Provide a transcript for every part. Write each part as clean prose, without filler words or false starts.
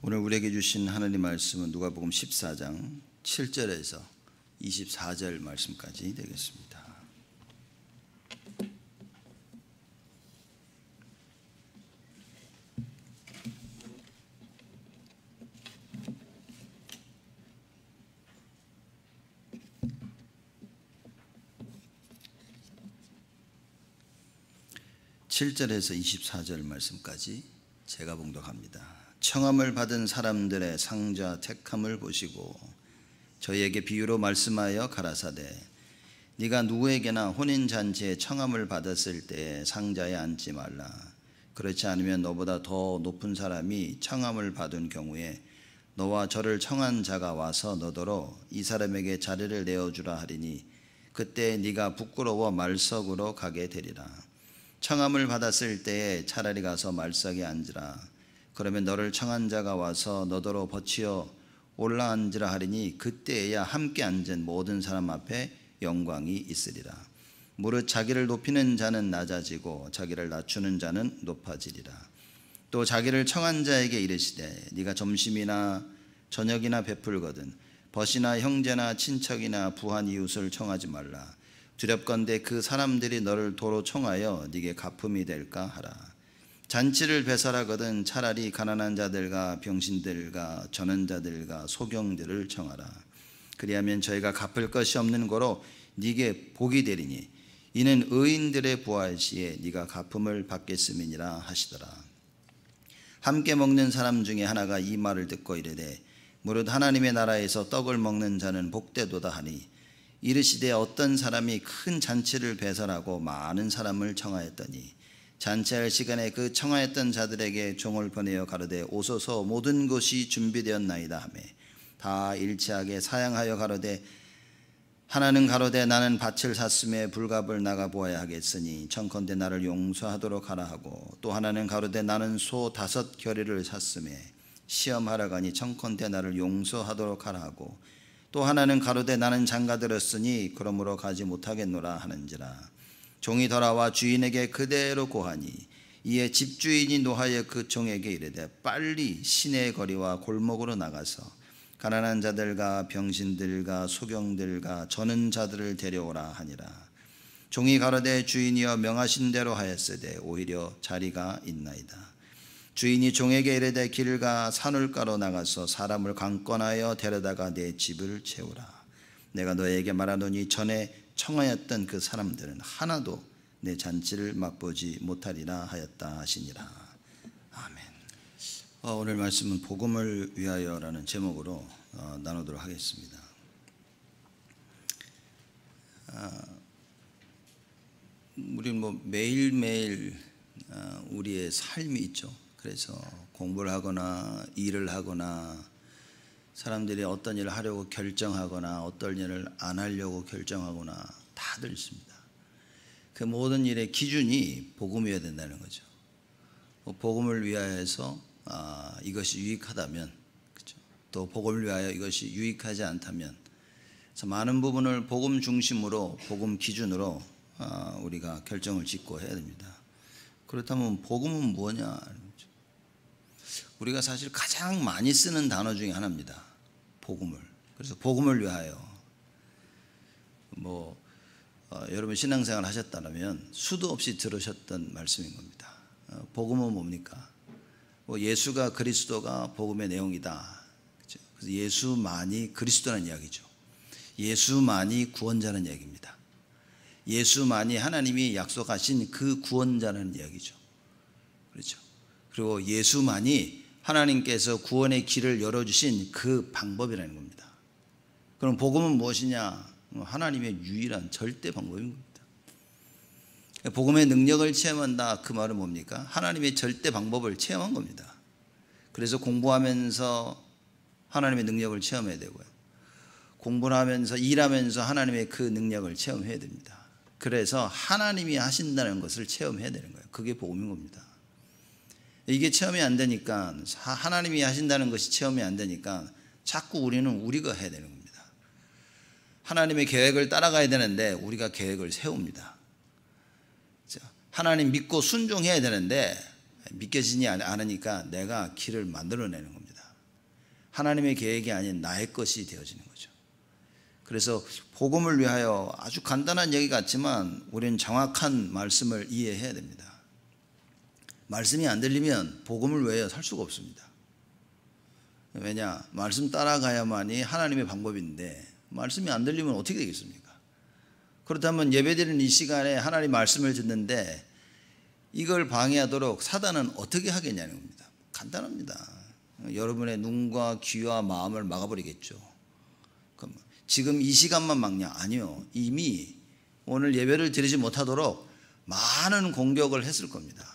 오늘 우리에게 주신 하나님 말씀은 누가복음 14장 7절에서 24절 말씀까지 되겠습니다. (7절에서 24절) 말씀까지 제가 봉독합니다. 청함을 받은 사람들의 상자 택함을 보시고 저희에게 비유로 말씀하여 가라사대 네가 누구에게나 혼인잔치에 청함을 받았을 때 상자에 앉지 말라. 그렇지 않으면 너보다 더 높은 사람이 청함을 받은 경우에 너와 저를 청한 자가 와서 너더러 이 사람에게 자리를 내어주라 하리니 그때 네가 부끄러워 말석으로 가게 되리라. 청함을 받았을 때에 차라리 가서 말석에 앉으라. 그러면 너를 청한 자가 와서 너더러 버치어 올라앉으라 하리니 그때에야 함께 앉은 모든 사람 앞에 영광이 있으리라. 무릇 자기를 높이는 자는 낮아지고 자기를 낮추는 자는 높아지리라. 또 자기를 청한 자에게 이르시되 네가 점심이나 저녁이나 베풀거든 벗이나 형제나 친척이나 부한 이웃을 청하지 말라. 두렵건대 그 사람들이 너를 도로 청하여 네게 갚음이 될까 하라. 잔치를 배설하거든 차라리 가난한 자들과 병신들과 전원자들과 소경들을 청하라. 그리하면 저희가 갚을 것이 없는 고로 네게 복이 되리니 이는 의인들의 부활 시에 네가 갚음을 받겠음이니라 하시더라. 함께 먹는 사람 중에 하나가 이 말을 듣고 이르되 무릇 하나님의 나라에서 떡을 먹는 자는 복되도다 하니 이르시되 어떤 사람이 큰 잔치를 배설하고 많은 사람을 청하였더니 잔치할 시간에 그 청하였던 자들에게 종을 보내어 가로되 오소서 모든 것이 준비되었나이다 하매 다 일치하게 사양하여 가로되 하나는 가로되 나는 밭을 샀음에 불값을 나가 보아야 하겠으니 청컨대 나를 용서하도록 하라 하고 또 하나는 가로되 나는 소 5 겨레를 샀음에 시험하러 가니 청컨대 나를 용서하도록 하라 하고 또 하나는 가로되 나는 장가들었으니 그러므로 가지 못하겠노라 하는지라. 종이 돌아와 주인에게 그대로 고하니 이에 집주인이 노하여 그 종에게 이르되 빨리 시내 거리와 골목으로 나가서 가난한 자들과 병신들과 소경들과 저는 자들을 데려오라 하니라. 종이 가로되 주인이여 명하신 대로 하였으되 오히려 자리가 있나이다. 주인이 종에게 이르되 길가 산울가로 나가서 사람을 강권하여 데려다가 내 집을 채우라. 내가 너에게 말하노니 전에 청하였던 그 사람들은 하나도 내 잔치를 맛보지 못하리라 하였다 하시니라. 아멘. 오늘 말씀은 복음을 위하여라는 제목으로 나누도록 하겠습니다. 우리는 매일매일 우리의 삶이 있죠. 그래서 공부를 하거나 일을 하거나 사람들이 어떤 일을 하려고 결정하거나 어떤 일을 안 하려고 결정하거나 다들 있습니다. 그 모든 일의 기준이 복음이어야 된다는 거죠. 복음을 위하여서 이것이 유익하다면, 그렇죠? 또 복음을 위하여 이것이 유익하지 않다면, 그래서 많은 부분을 복음 중심으로 복음 기준으로 우리가 결정을 짓고 해야 됩니다. 그렇다면 복음은 뭐냐? 우리가 사실 가장 많이 쓰는 단어 중에 하나입니다. 복음을. 그래서 복음을 위하여 여러분 신앙생활 하셨다면 수도 없이 들으셨던 말씀인 겁니다. 복음은 뭡니까? 예수가 그리스도가 복음의 내용이다. 그렇죠? 그래서 예수만이 그리스도라는 이야기죠. 예수만이 구원자라는 이야기입니다. 예수만이 하나님이 약속하신 그 구원자라는 이야기죠. 그렇죠? 그리고 예수만이 하나님께서 구원의 길을 열어주신 그 방법이라는 겁니다. 그럼 복음은 무엇이냐? 하나님의 유일한 절대 방법인 겁니다. 복음의 능력을 체험한다. 그 말은 뭡니까? 하나님의 절대 방법을 체험한 겁니다. 그래서 공부하면서 하나님의 능력을 체험해야 되고요. 공부를 하면서 일하면서 하나님의 그 능력을 체험해야 됩니다. 그래서 하나님이 하신다는 것을 체험해야 되는 거예요. 그게 복음인 겁니다. 이게 체험이 안 되니까, 하나님이 하신다는 것이 체험이 안 되니까 자꾸 우리는 우리가 해야 되는 겁니다. 하나님의 계획을 따라가야 되는데 우리가 계획을 세웁니다. 하나님 믿고 순종해야 되는데 믿겨지지 않으니까 내가 길을 만들어내는 겁니다. 하나님의 계획이 아닌 나의 것이 되어지는 거죠. 그래서 복음을 위하여 아주 간단한 얘기 같지만 우리는 정확한 말씀을 이해해야 됩니다. 말씀이 안 들리면 복음을 위하여 살 수가 없습니다. 왜냐? 말씀 따라가야만이 하나님의 방법인데 말씀이 안 들리면 어떻게 되겠습니까? 그렇다면 예배드리는 이 시간에 하나님 말씀을 듣는데 이걸 방해하도록 사단은 어떻게 하겠냐는 겁니다. 간단합니다. 여러분의 눈과 귀와 마음을 막아버리겠죠. 그럼 지금 이 시간만 막냐? 아니요. 이미 오늘 예배를 드리지 못하도록 많은 공격을 했을 겁니다.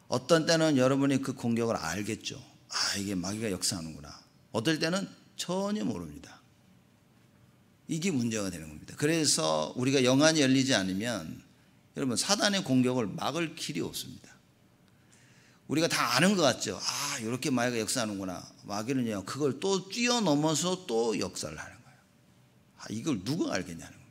어떤 때는 여러분이 그 공격을 알겠죠. 아, 이게 마귀가 역사하는구나. 어떨 때는 전혀 모릅니다. 이게 문제가 되는 겁니다. 그래서 우리가 영안이 열리지 않으면 여러분 사단의 공격을 막을 길이 없습니다. 우리가 다 아는 것 같죠. 아, 이렇게 마귀가 역사하는구나. 마귀는요, 그걸 또 뛰어넘어서 또 역사를 하는 거예요. 아, 이걸 누가 알겠냐는 거예요.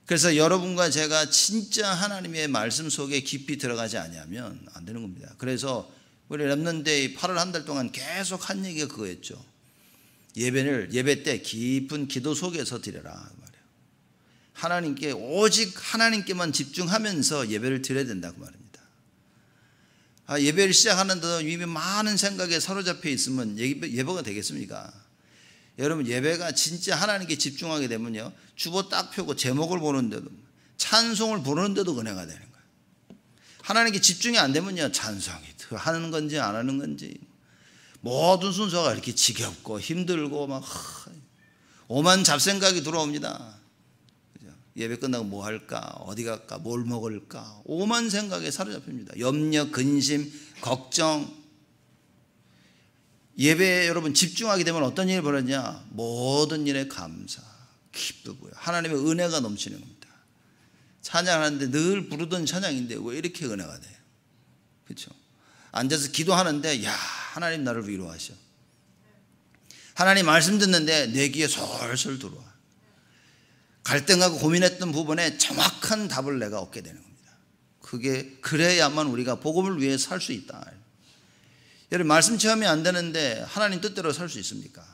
그래서 여러분과 제가 진짜 하나님의 말씀 속에 깊이 들어가지 않으면 안 되는 겁니다. 그래서 우리 렘넌트데이 8월 한 달 동안 계속 한 얘기가 그거였죠. 예배 때 깊은 기도 속에서 드려라 말이에요. 하나님께 오직 하나님께만 집중하면서 예배를 드려야 된다고 말입니다. 예배를 시작하는데도 이미 많은 생각에 사로잡혀 있으면 예배가 되겠습니까? 여러분 예배가 진짜 하나님께 집중하게 되면요, 주보 딱 펴고 제목을 보는데도 찬송을 부르는데도 은혜가 되는 거예요. 하나님께 집중이 안 되면요, 찬송이 하는 건지 안 하는 건지 모든 순서가 이렇게 지겹고 힘들고 막 오만 잡생각이 들어옵니다. 그죠? 예배 끝나고 뭐 할까, 어디 갈까, 뭘 먹을까, 오만 생각에 사로잡힙니다. 염려, 근심, 걱정. 예배에 여러분 집중하게 되면 어떤 일이 벌어지냐? 모든 일에 감사, 기쁘고요. 하나님의 은혜가 넘치는 겁니다. 찬양하는데 늘 부르던 찬양인데 왜 이렇게 은혜가 돼요? 그렇죠? 앉아서 기도하는데 야, 하나님 나를 위로하셔. 하나님 말씀 듣는데 내 귀에 솔솔 들어와. 갈등하고 고민했던 부분에 정확한 답을 내가 얻게 되는 겁니다. 그래야만 우리가 복음을 위해 살 수 있다. 여러분 말씀 체험이 안 되는데 하나님 뜻대로 살 수 있습니까?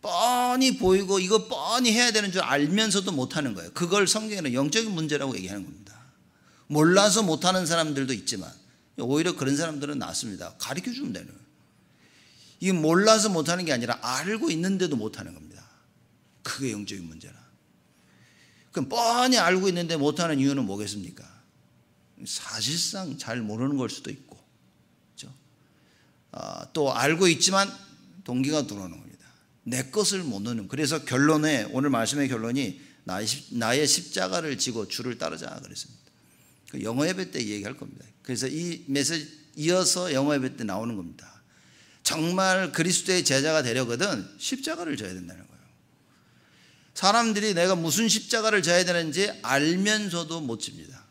뻔히 보이고 이거 뻔히 해야 되는 줄 알면서도 못하는 거예요. 그걸 성경에는 영적인 문제라고 얘기하는 겁니다. 몰라서 못하는 사람들도 있지만 오히려 그런 사람들은 낫습니다. 가르쳐주면 되는 거예요. 이게 몰라서 못하는 게 아니라 알고 있는데도 못하는 겁니다. 그게 영적인 문제라. 그럼 뻔히 알고 있는데 못하는 이유는 뭐겠습니까? 사실상 잘 모르는 걸 수도 있고, 그렇죠? 또 알고 있지만 동기가 들어오는 겁니다. 내 것을 못 넣는. 그래서 결론에 오늘 말씀의 결론이 나의 십자가를 지고 주를 따르자 그랬습니다. 그 영어 예배 때 얘기할 겁니다. 그래서 이 메시지 이어서 영어 예배 때 나오는 겁니다. 정말 그리스도의 제자가 되려거든 십자가를 져야 된다는 거예요. 사람들이 내가 무슨 십자가를 져야 되는지 알면서도 못 집니다.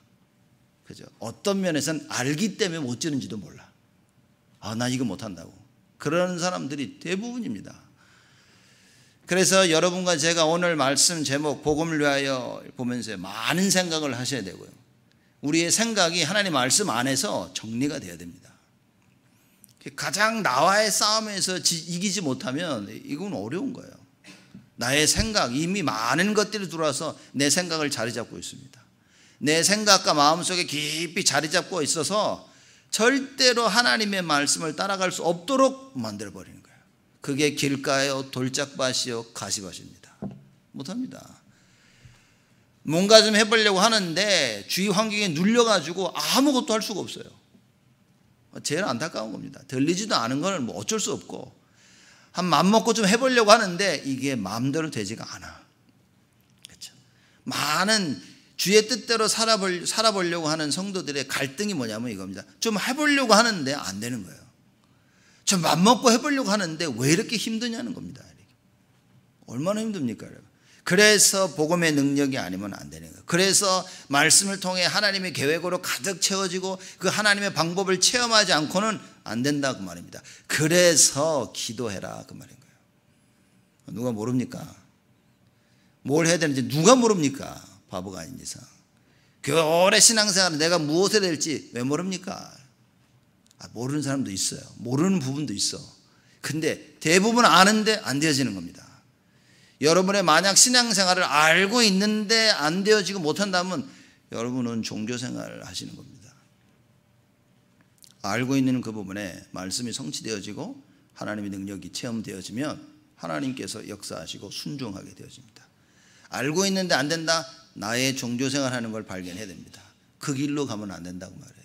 그죠? 어떤 면에서는 알기 때문에 못 지는지도 몰라. 나 이거 못한다고. 그런 사람들이 대부분입니다. 그래서 여러분과 제가 오늘 말씀 제목 복음을 위하여 보면서 많은 생각을 하셔야 되고요. 우리의 생각이 하나님 말씀 안에서 정리가 돼야 됩니다. 가장 나와의 싸움에서 이기지 못하면 이건 어려운 거예요. 나의 생각, 이미 많은 것들이 들어와서 내 생각을 자리 잡고 있습니다. 내 생각과 마음속에 깊이 자리 잡고 있어서 절대로 하나님의 말씀을 따라갈 수 없도록 만들어버리는 거예요. 그게 길가요, 돌짝밭이요, 가시밭입니다. 못합니다. 뭔가 좀 해보려고 하는데 주위 환경에 눌려가지고 아무것도 할 수가 없어요. 제일 안타까운 겁니다. 들리지도 않은 건 뭐 어쩔 수 없고 한 맘 먹고 좀 해보려고 하는데 이게 마음대로 되지가 않아. 그렇죠? 많은 주의 뜻대로 살아보려고 하는 성도들의 갈등이 뭐냐면 이겁니다. 좀 해보려고 하는데 안 되는 거예요. 좀 맘 먹고 해보려고 하는데 왜 이렇게 힘드냐는 겁니다. 얼마나 힘듭니까, 여러분? 그래서 복음의 능력이 아니면 안 되는 거예요. 그래서 말씀을 통해 하나님의 계획으로 가득 채워지고 그 하나님의 방법을 체험하지 않고는 안 된다 그 말입니다. 그래서 기도해라 그 말인 거예요. 누가 모릅니까? 뭘 해야 되는지 누가 모릅니까? 바보가 아닌 이상. 오래 신앙생활은 내가 무엇을 해야 될지 왜 모릅니까? 모르는 사람도 있어요. 모르는 부분도 있어. 근데 대부분 아는데 안 되어지는 겁니다. 여러분의 만약 신앙생활을 알고 있는데 안 되어지고 못한다면 여러분은 종교생활을 하시는 겁니다. 알고 있는 그 부분에 말씀이 성취되어지고 하나님의 능력이 체험되어지면 하나님께서 역사하시고 순종하게 되어집니다. 알고 있는데 안 된다? 나의 종교생활하는 걸 발견해야 됩니다. 그 길로 가면 안 된다고 말해요.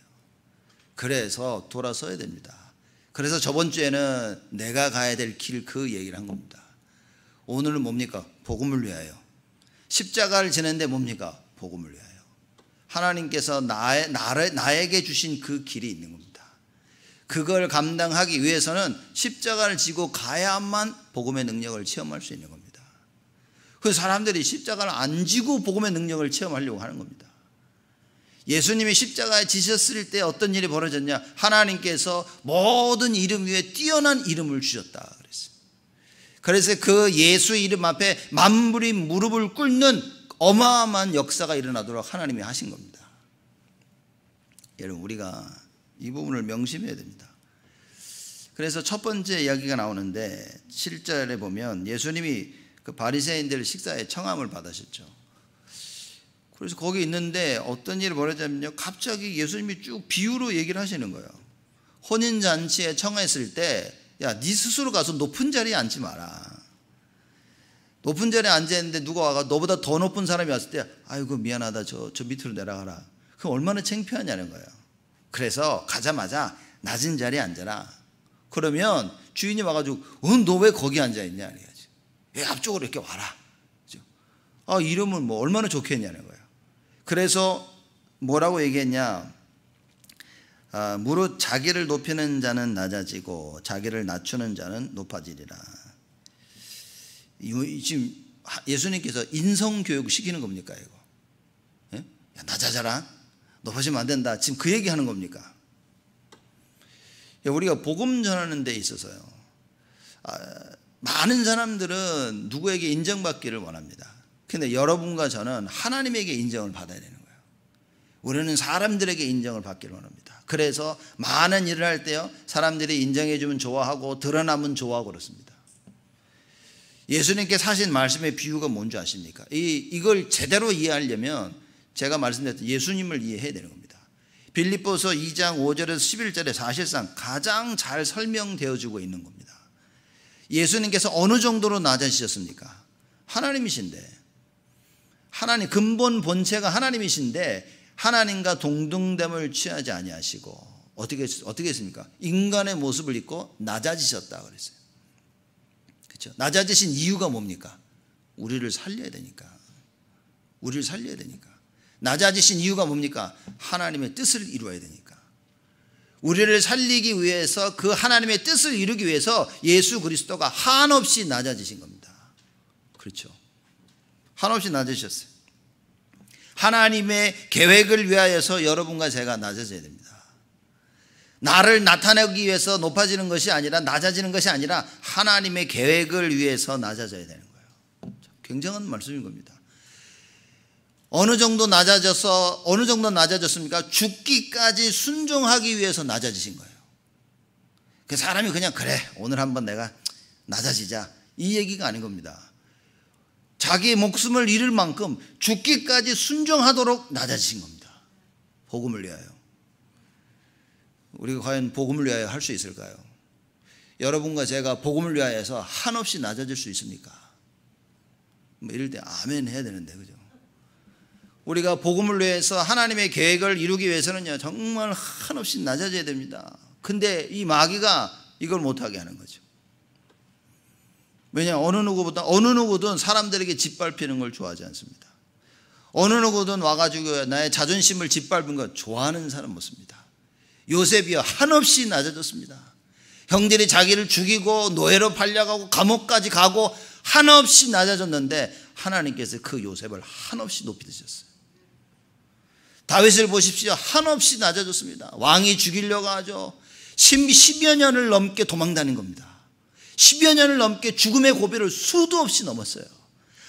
그래서 돌아서야 됩니다. 그래서 저번 주에는 내가 가야 될 길 그 얘기를 한 겁니다. 오늘은 뭡니까? 복음을 위하여. 십자가를 지는데 뭡니까? 복음을 위하여. 하나님께서 나에게 주신 그 길이 있는 겁니다. 그걸 감당하기 위해서는 십자가를 지고 가야만 복음의 능력을 체험할 수 있는 겁니다. 그래서 사람들이 십자가를 안 지고 복음의 능력을 체험하려고 하는 겁니다. 예수님이 십자가에 지셨을 때 어떤 일이 벌어졌냐? 하나님께서 모든 이름 위에 뛰어난 이름을 주셨다 그랬어요. 그래서 그 예수 이름 앞에 만물이 무릎을 꿇는 어마어마한 역사가 일어나도록 하나님이 하신 겁니다. 여러분, 우리가 이 부분을 명심해야 됩니다. 그래서 첫 번째 이야기가 나오는데 7절에 보면 예수님이 그 바리새인들 식사에 청함을 받으셨죠. 그래서 거기 있는데 어떤 일이 벌어졌냐면요, 갑자기 예수님이 쭉 비유로 얘기를 하시는 거예요. 혼인잔치에 청했을 때, 야, 네 스스로 가서 높은 자리에 앉지 마라. 높은 자리에 앉아있는데 누가 와가 너보다 더 높은 사람이 왔을 때, 아이고 미안하다, 저 밑으로 내려가라. 그럼 얼마나 창피하냐는 거예요. 그래서 가자마자 낮은 자리에 앉아라. 그러면 주인이 와가지고 너 왜 거기 앉아있냐 이래야지. 왜 앞쪽으로 이렇게 와라. 아, 이러면 뭐 얼마나 좋겠냐는 거예요. 그래서 뭐라고 얘기했냐? 무릇 자기를 높이는 자는 낮아지고 자기를 낮추는 자는 높아지리라. 지금 예수님께서 인성교육 시키는 겁니까 이거? 예? 야, 낮아져라. 높아지면 안 된다. 지금 그 얘기하는 겁니까? 우리가 복음 전하는 데 있어서요, 많은 사람들은 누구에게 인정받기를 원합니다. 근데 여러분과 저는 하나님에게 인정을 받아야 되는 거예요. 우리는 사람들에게 인정을 받기를 원합니다. 그래서 많은 일을 할 때요, 사람들이 인정해 주면 좋아하고 드러나면 좋아하고 그렇습니다. 예수님께서 하신 말씀의 비유가 뭔지 아십니까? 이걸 제대로 이해하려면 제가 말씀드렸던 예수님을 이해해야 되는 겁니다. 빌립보서 2장 5절에서 11절에 사실상 가장 잘 설명되어지고 있는 겁니다. 예수님께서 어느 정도로 낮아지셨습니까? 하나님이신데, 하나님 근본 본체가 하나님이신데 하나님과 동등됨을 취하지 아니하시고 어떻게 했습니까? 인간의 모습을 입고 낮아지셨다 그랬어요. 그렇죠? 낮아지신 이유가 뭡니까? 우리를 살려야 되니까. 우리를 살려야 되니까. 낮아지신 이유가 뭡니까? 하나님의 뜻을 이루어야 되니까. 우리를 살리기 위해서, 그 하나님의 뜻을 이루기 위해서 예수 그리스도가 한없이 낮아지신 겁니다. 그렇죠? 한없이 낮으셨어요. 하나님의 계획을 위하여서 여러분과 제가 낮아져야 됩니다. 나를 나타내기 위해서 높아지는 것이 아니라, 낮아지는 것이 아니라 하나님의 계획을 위해서 낮아져야 되는 거예요. 굉장한 말씀인 겁니다. 어느 정도 낮아졌습니까? 죽기까지 순종하기 위해서 낮아지신 거예요. 그 사람이 그냥 그래 오늘 한번 내가 낮아지자 이 얘기가 아닌 겁니다. 자기의 목숨을 잃을 만큼 죽기까지 순종하도록 낮아지신 겁니다. 복음을 위하여. 우리가 과연 복음을 위하여 할 수 있을까요? 여러분과 제가 복음을 위하여서 한없이 낮아질 수 있습니까? 뭐 이럴 때 아멘 해야 되는데, 그죠? 우리가 복음을 위해서 하나님의 계획을 이루기 위해서는요, 정말 한없이 낮아져야 됩니다. 근데 이 마귀가 이걸 못하게 하는 거죠. 왜냐, 어느 누구든 사람들에게 짓밟히는 걸 좋아하지 않습니다. 어느 누구든 와가지고 나의 자존심을 짓밟은 거 좋아하는 사람 없습니다. 요셉이요, 한없이 낮아졌습니다. 형들이 자기를 죽이고 노예로 팔려가고 감옥까지 가고 한없이 낮아졌는데 하나님께서 그 요셉을 한없이 높이 드셨어요. 다윗을 보십시오. 한없이 낮아졌습니다. 왕이 죽이려고 하죠. 10여 년을 넘게 도망다닌 겁니다. 10여 년을 넘게 죽음의 고비를 수도 없이 넘었어요.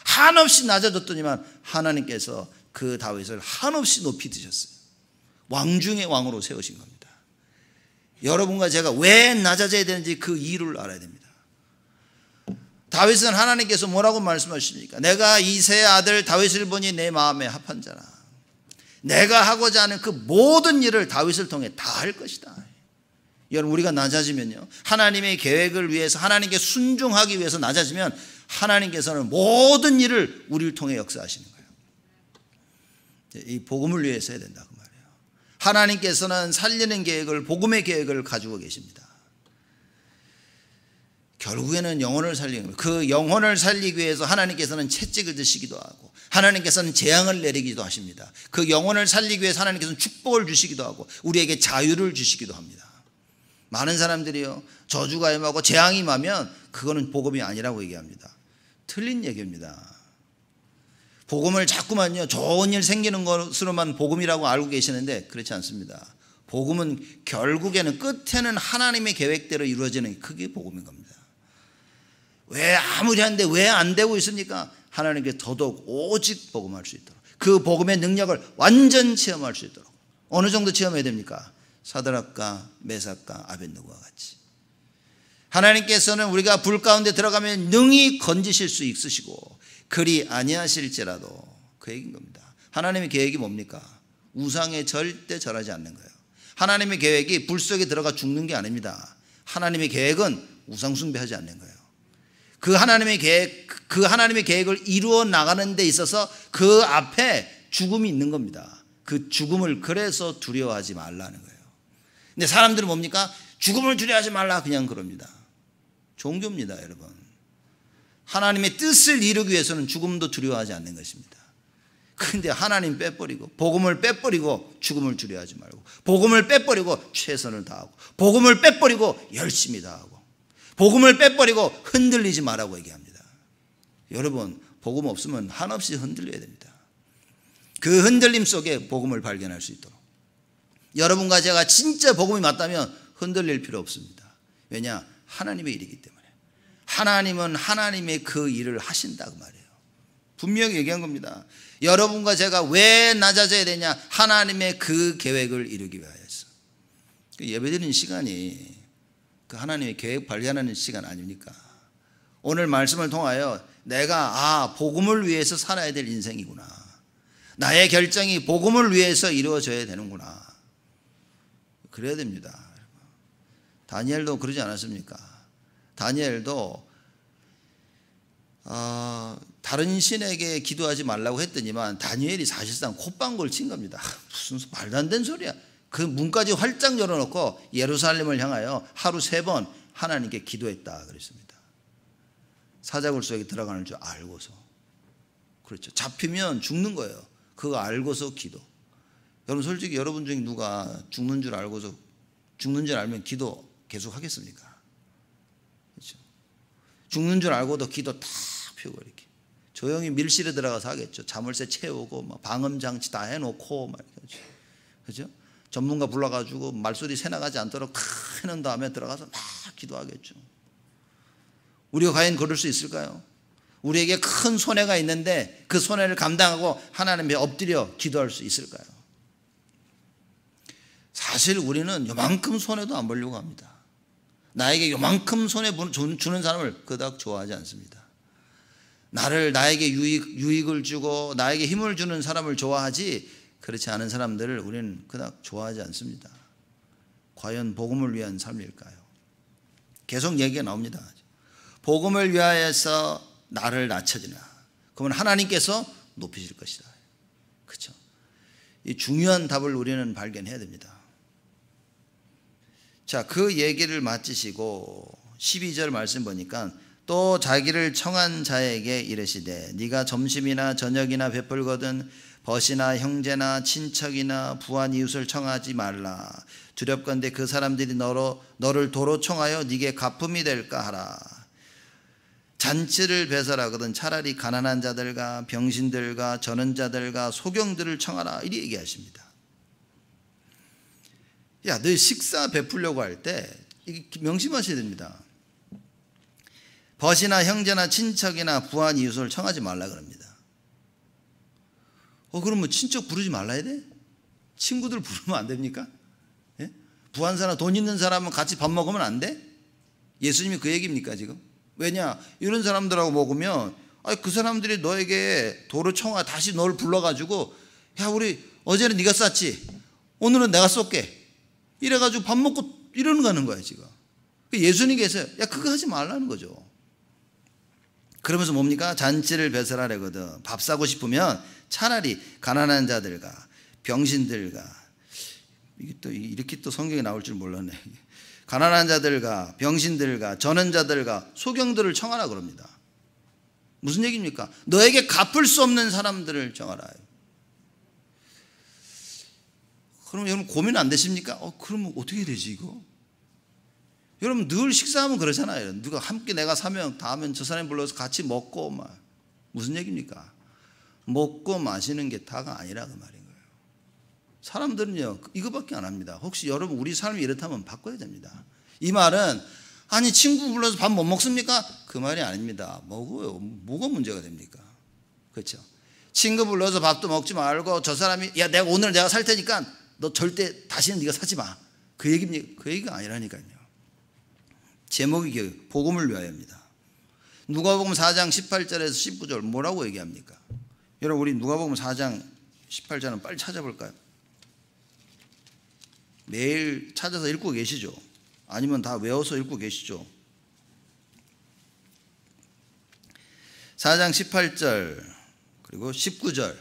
한없이 낮아졌더니만 하나님께서 그 다윗을 한없이 높이 드셨어요. 왕 중의 왕으로 세우신 겁니다. 여러분과 제가 왜 낮아져야 되는지 그 이유를 알아야 됩니다. 다윗은 하나님께서 뭐라고 말씀하십니까? 내가 이새의 아들 다윗을 보니 내 마음에 합한 자라. 내가 하고자 하는 그 모든 일을 다윗을 통해 다 할 것이다. 여러분, 우리가 낮아지면요, 하나님의 계획을 위해서, 하나님께 순종하기 위해서 낮아지면 하나님께서는 모든 일을 우리를 통해 역사하시는 거예요. 이 복음을 위해서 해야 된다 그 말이에요. 하나님께서는 살리는 계획을, 복음의 계획을 가지고 계십니다. 결국에는 영혼을 살리는 거예요. 그 영혼을 살리기 위해서 하나님께서는 채찍을 드시기도 하고, 하나님께서는 재앙을 내리기도 하십니다. 그 영혼을 살리기 위해서 하나님께서는 축복을 주시기도 하고, 우리에게 자유를 주시기도 합니다. 많은 사람들이요, 저주가 임하고 재앙이 임하면 그거는 복음이 아니라고 얘기합니다. 틀린 얘기입니다. 복음을 자꾸만요, 좋은 일 생기는 것으로만 복음이라고 알고 계시는데 그렇지 않습니다. 복음은 결국에는 끝에는 하나님의 계획대로 이루어지는, 그게 복음인 겁니다. 왜 아무리 하는데 왜 안 되고 있습니까? 하나님께 더더욱 오직 복음할 수 있도록, 그 복음의 능력을 완전 체험할 수 있도록. 어느 정도 체험해야 됩니까? 사드락과 메삭과 아벳느고와 같이. 하나님께서는 우리가 불 가운데 들어가면 능히 건지실 수 있으시고, 그리 아니하실지라도, 그 얘기인 겁니다. 하나님의 계획이 뭡니까? 우상에 절대 절하지 않는 거예요. 하나님의 계획이 불 속에 들어가 죽는 게 아닙니다. 하나님의 계획은 우상 숭배하지 않는 거예요. 그 하나님의 계획을 이루어 나가는 데 있어서 그 앞에 죽음이 있는 겁니다. 그 죽음을 그래서 두려워하지 말라는 거예요. 근데 사람들은 뭡니까? 죽음을 두려워하지 말라, 그냥 그럽니다. 종교입니다, 여러분. 하나님의 뜻을 이루기 위해서는 죽음도 두려워하지 않는 것입니다. 그런데 하나님 빼버리고, 복음을 빼버리고 죽음을 두려워하지 말고, 복음을 빼버리고 최선을 다하고, 복음을 빼버리고 열심히 다하고, 복음을 빼버리고 흔들리지 말라고 얘기합니다. 여러분, 복음 없으면 한없이 흔들려야 됩니다. 그 흔들림 속에 복음을 발견할 수 있도록. 여러분과 제가 진짜 복음이 맞다면 흔들릴 필요 없습니다. 왜냐? 하나님의 일이기 때문에. 하나님은 하나님의 그 일을 하신다고 말이에요. 분명히 얘기한 겁니다. 여러분과 제가 왜 낮아져야 되냐? 하나님의 그 계획을 이루기 위하여서. 예배드리는 시간이 그 하나님의 계획 발견하는 시간 아닙니까? 오늘 말씀을 통하여 내가 복음을 위해서 살아야 될 인생이구나. 나의 결정이 복음을 위해서 이루어져야 되는구나. 그래야 됩니다. 다니엘도 그러지 않았습니까? 다니엘도 다른 신에게 기도하지 말라고 했더니만 다니엘이 사실상 콧방구를 친 겁니다. 무슨 말도 안 되는 소리야. 그 문까지 활짝 열어놓고 예루살렘을 향하여 하루 3번 하나님께 기도했다 그랬습니다. 사자굴 속에 들어가는 줄 알고서. 그렇죠. 잡히면 죽는 거예요. 그거 알고서 기도. 여러분, 솔직히 여러분 중에 누가 죽는 줄 알고서, 죽는 줄 알면 기도 계속 하겠습니까? 그렇죠. 죽는 줄 알고도 기도 다 펴고 이렇게 조용히 밀실에 들어가서 하겠죠. 자물쇠 채우고 막 방음장치 다 해놓고 막 이렇게. 그렇죠? 전문가 불러가지고 말소리 새 나가지 않도록 다 해놓은 다음에 들어가서 막 기도하겠죠. 우리가 과연 그럴 수 있을까요? 우리에게 큰 손해가 있는데 그 손해를 감당하고 하나님께 엎드려 기도할 수 있을까요? 사실 우리는 요만큼 손해도 안 보려고 합니다. 나에게 요만큼 손해 주는 사람을 그닥 좋아하지 않습니다. 나에게 유익을 주고 나에게 힘을 주는 사람을 좋아하지, 그렇지 않은 사람들을 우리는 그닥 좋아하지 않습니다. 과연 복음을 위한 삶일까요? 계속 얘기가 나옵니다. 복음을 위하여서 나를 낮춰지나, 그러면 하나님께서 높이실 것이다. 그렇죠? 이 중요한 답을 우리는 발견해야 됩니다. 자, 그 얘기를 마치시고 12절 말씀 보니까 또 자기를 청한 자에게 이르시되 네가 점심이나 저녁이나 베풀거든 벗이나 형제나 친척이나 부한 이웃을 청하지 말라. 두렵건대 그 사람들이 너를 도로 청하여 네게 가품이 될까 하라. 잔치를 배설하거든 차라리 가난한 자들과 병신들과 전원자들과 소경들을 청하라. 이리 얘기하십니다. 야, 너 식사 베풀려고 할 때 명심하셔야 됩니다. 벗이나 형제나 친척이나 부한 이웃을 청하지 말라 그럽니다. 그럼 뭐 친척 부르지 말라야 돼? 친구들 부르면 안 됩니까? 예? 부한 사람, 돈 있는 사람은 같이 밥 먹으면 안 돼? 예수님이 그 얘기입니까 지금? 왜냐? 이런 사람들하고 먹으면 그 사람들이 너에게 도로 청아 다시 널 불러가지고 야, 우리 어제는 네가 쌌지, 오늘은 내가 쏠게, 이래가지고 밥 먹고 이러는 가는 거야 지금. 예수님께서 야, 그거 하지 말라는 거죠. 그러면서 뭡니까? 잔치를 배설하려거든. 밥 사고 싶으면 차라리 가난한 자들과 병신들과, 이게 또 이렇게 또 성경에 나올 줄 몰랐네. 가난한 자들과 병신들과 전원자들과 소경들을 청하라 그럽니다. 무슨 얘기입니까? 너에게 갚을 수 없는 사람들을 청하라. 그럼 여러분 고민 안 되십니까? 그러면 어떻게 되지 이거? 여러분 늘 식사하면 그러잖아요. 누가 함께 내가 사면 다음엔 저 사람 불러서 같이 먹고 막. 무슨 얘기입니까? 먹고 마시는 게 다가 아니라 그 말인 거예요. 사람들은요 이거밖에 안 합니다. 혹시 여러분 우리 삶이 이렇다면 바꿔야 됩니다. 이 말은 아니 친구 불러서 밥 못 먹습니까? 그 말이 아닙니다. 먹어요. 뭐가 문제가 됩니까? 그렇죠? 친구 불러서 밥도 먹지 말고 저 사람이 야, 오늘 내가 살 테니까 너 절대 다시는 네가 사지 마, 그 얘기입니까? 그 얘기가 아니라니까요. 제목이 복음을 위하여입니다. 누가복음 4장 18절에서 19절 뭐라고 얘기합니까? 여러분 우리 누가복음 4장 18절은 빨리 찾아볼까요? 매일 찾아서 읽고 계시죠? 아니면 다 외워서 읽고 계시죠? 4장 18절 그리고 19절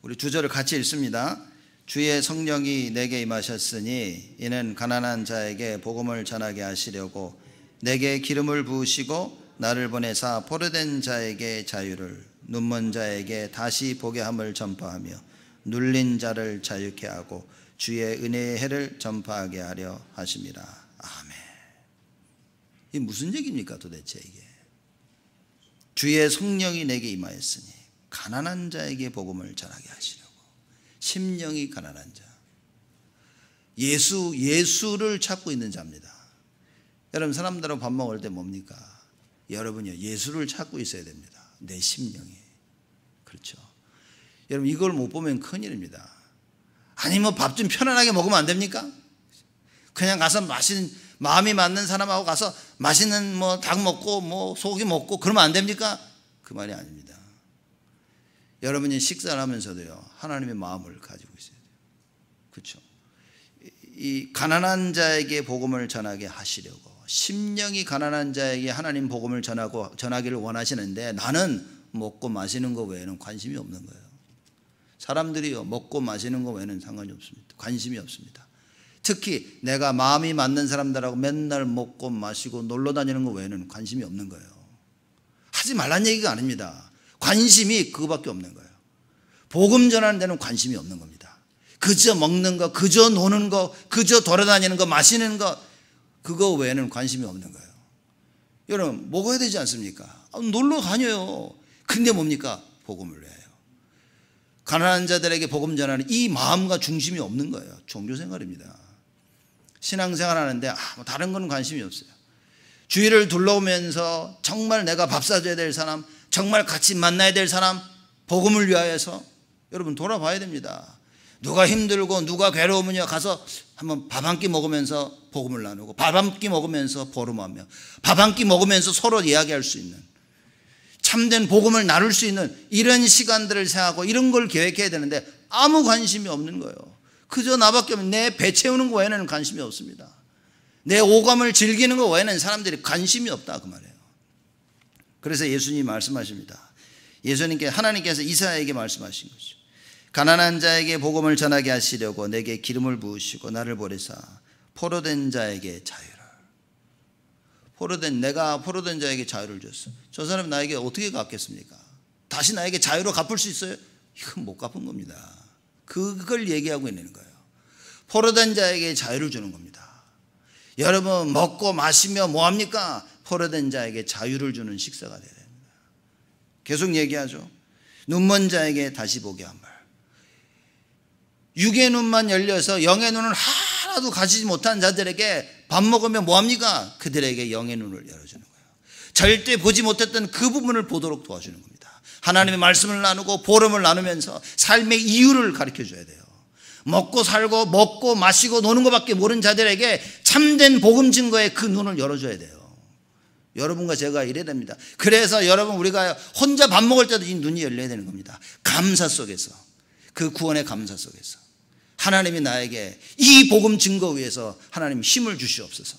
우리 두 절을 같이 읽습니다. 주의 성령이 내게 임하셨으니 이는 가난한 자에게 복음을 전하게 하시려고 내게 기름을 부으시고 나를 보내사 포로된 자에게 자유를, 눈먼 자에게 다시 보게 함을 전파하며 눌린 자를 자유케 하고 주의 은혜의 해를 전파하게 하려 하심이라. 아멘. 이게 무슨 얘기입니까 도대체 이게? 주의 성령이 내게 임하였으니 가난한 자에게 복음을 전하게 하시려고. 심령이 가난한 자, 예수를 찾고 있는 자입니다. 여러분 사람들하고 밥 먹을 때 뭡니까? 여러분요 예수를 찾고 있어야 됩니다. 내 심령이. 그렇죠? 여러분 이걸 못 보면 큰일입니다. 아니 뭐 밥 좀 편안하게 먹으면 안 됩니까? 그냥 가서 마음이 맞는 사람하고 가서 맛있는 뭐 닭 먹고 뭐 소고기 먹고 그러면 안 됩니까? 그 말이 아닙니다. 여러분이 식사를 하면서도요 하나님의 마음을 가지고 있어야 돼요. 그렇죠? 이 가난한 자에게 복음을 전하게 하시려고, 심령이 가난한 자에게 하나님 복음을 전하기를 원하시는데 나는 먹고 마시는 거 외에는 관심이 없는 거예요. 사람들이요 먹고 마시는 거 외에는 상관이 없습니다. 관심이 없습니다. 특히 내가 마음이 맞는 사람들하고 맨날 먹고 마시고 놀러 다니는 거 외에는 관심이 없는 거예요. 하지 말란 얘기가 아닙니다. 관심이 그거밖에 없는 거예요. 복음 전하는 데는 관심이 없는 겁니다. 그저 먹는 거, 그저 노는 거, 그저 돌아다니는 거, 마시는 거, 그거 외에는 관심이 없는 거예요. 여러분 먹어야 되지 않습니까? 놀러 다녀요. 근데 뭡니까? 복음을 위하여. 가난한 자들에게 복음 전하는 이 마음과 중심이 없는 거예요. 종교생활입니다. 신앙생활 하는데 뭐 다른 건 관심이 없어요. 주위를 둘러오면서 정말 내가 밥 사줘야 될 사람, 정말 같이 만나야 될 사람, 복음을 위하여서 여러분 돌아봐야 됩니다. 누가 힘들고 누가 괴로우면요 가서 한번 밥 한 끼 먹으면서 복음을 나누고, 밥 한 끼 먹으면서 보름하며, 밥 한 끼 먹으면서 서로 이야기할 수 있는, 참된 복음을 나눌 수 있는 이런 시간들을 생각하고 이런 걸 계획해야 되는데 아무 관심이 없는 거예요. 그저 나밖에 없는, 내 배 채우는 거 외에는 관심이 없습니다. 내 오감을 즐기는 거 외에는 사람들이 관심이 없다 그 말이에요. 그래서 예수님이 말씀하십니다. 하나님께서 이사야에게 말씀하신 거죠. 가난한 자에게 복음을 전하게 하시려고 내게 기름을 부으시고 나를 보내사 포로된 자에게 자유를. 내가 포로된 자에게 자유를 줬어. 저 사람이 나에게 어떻게 갚겠습니까? 다시 나에게 자유로 갚을 수 있어요? 이건 못 갚은 겁니다. 그걸 얘기하고 있는 거예요. 포로된 자에게 자유를 주는 겁니다. 여러분 먹고 마시며 뭐합니까? 포로된 자에게 자유를 주는 식사가 되어야 됩니다. 계속 얘기하죠. 눈먼 자에게 다시 보게 한 말. 육의 눈만 열려서 영의 눈을 하나도 가지지 못한 자들에게 밥 먹으면 뭐합니까? 그들에게 영의 눈을 열어주는 거예요. 절대 보지 못했던 그 부분을 보도록 도와주는 겁니다. 하나님의 말씀을 나누고 보름을 나누면서 삶의 이유를 가르쳐줘야 돼요. 먹고 살고 먹고 마시고 노는 것밖에 모르는 자들에게 참된 복음 증거의 그 눈을 열어줘야 돼요. 여러분과 제가 이래야 됩니다. 그래서 여러분, 우리가 혼자 밥 먹을 때도 이 눈이 열려야 되는 겁니다. 감사 속에서, 그 구원의 감사 속에서 하나님이 나에게 이 복음 증거 위해서 하나님 힘을 주시옵소서.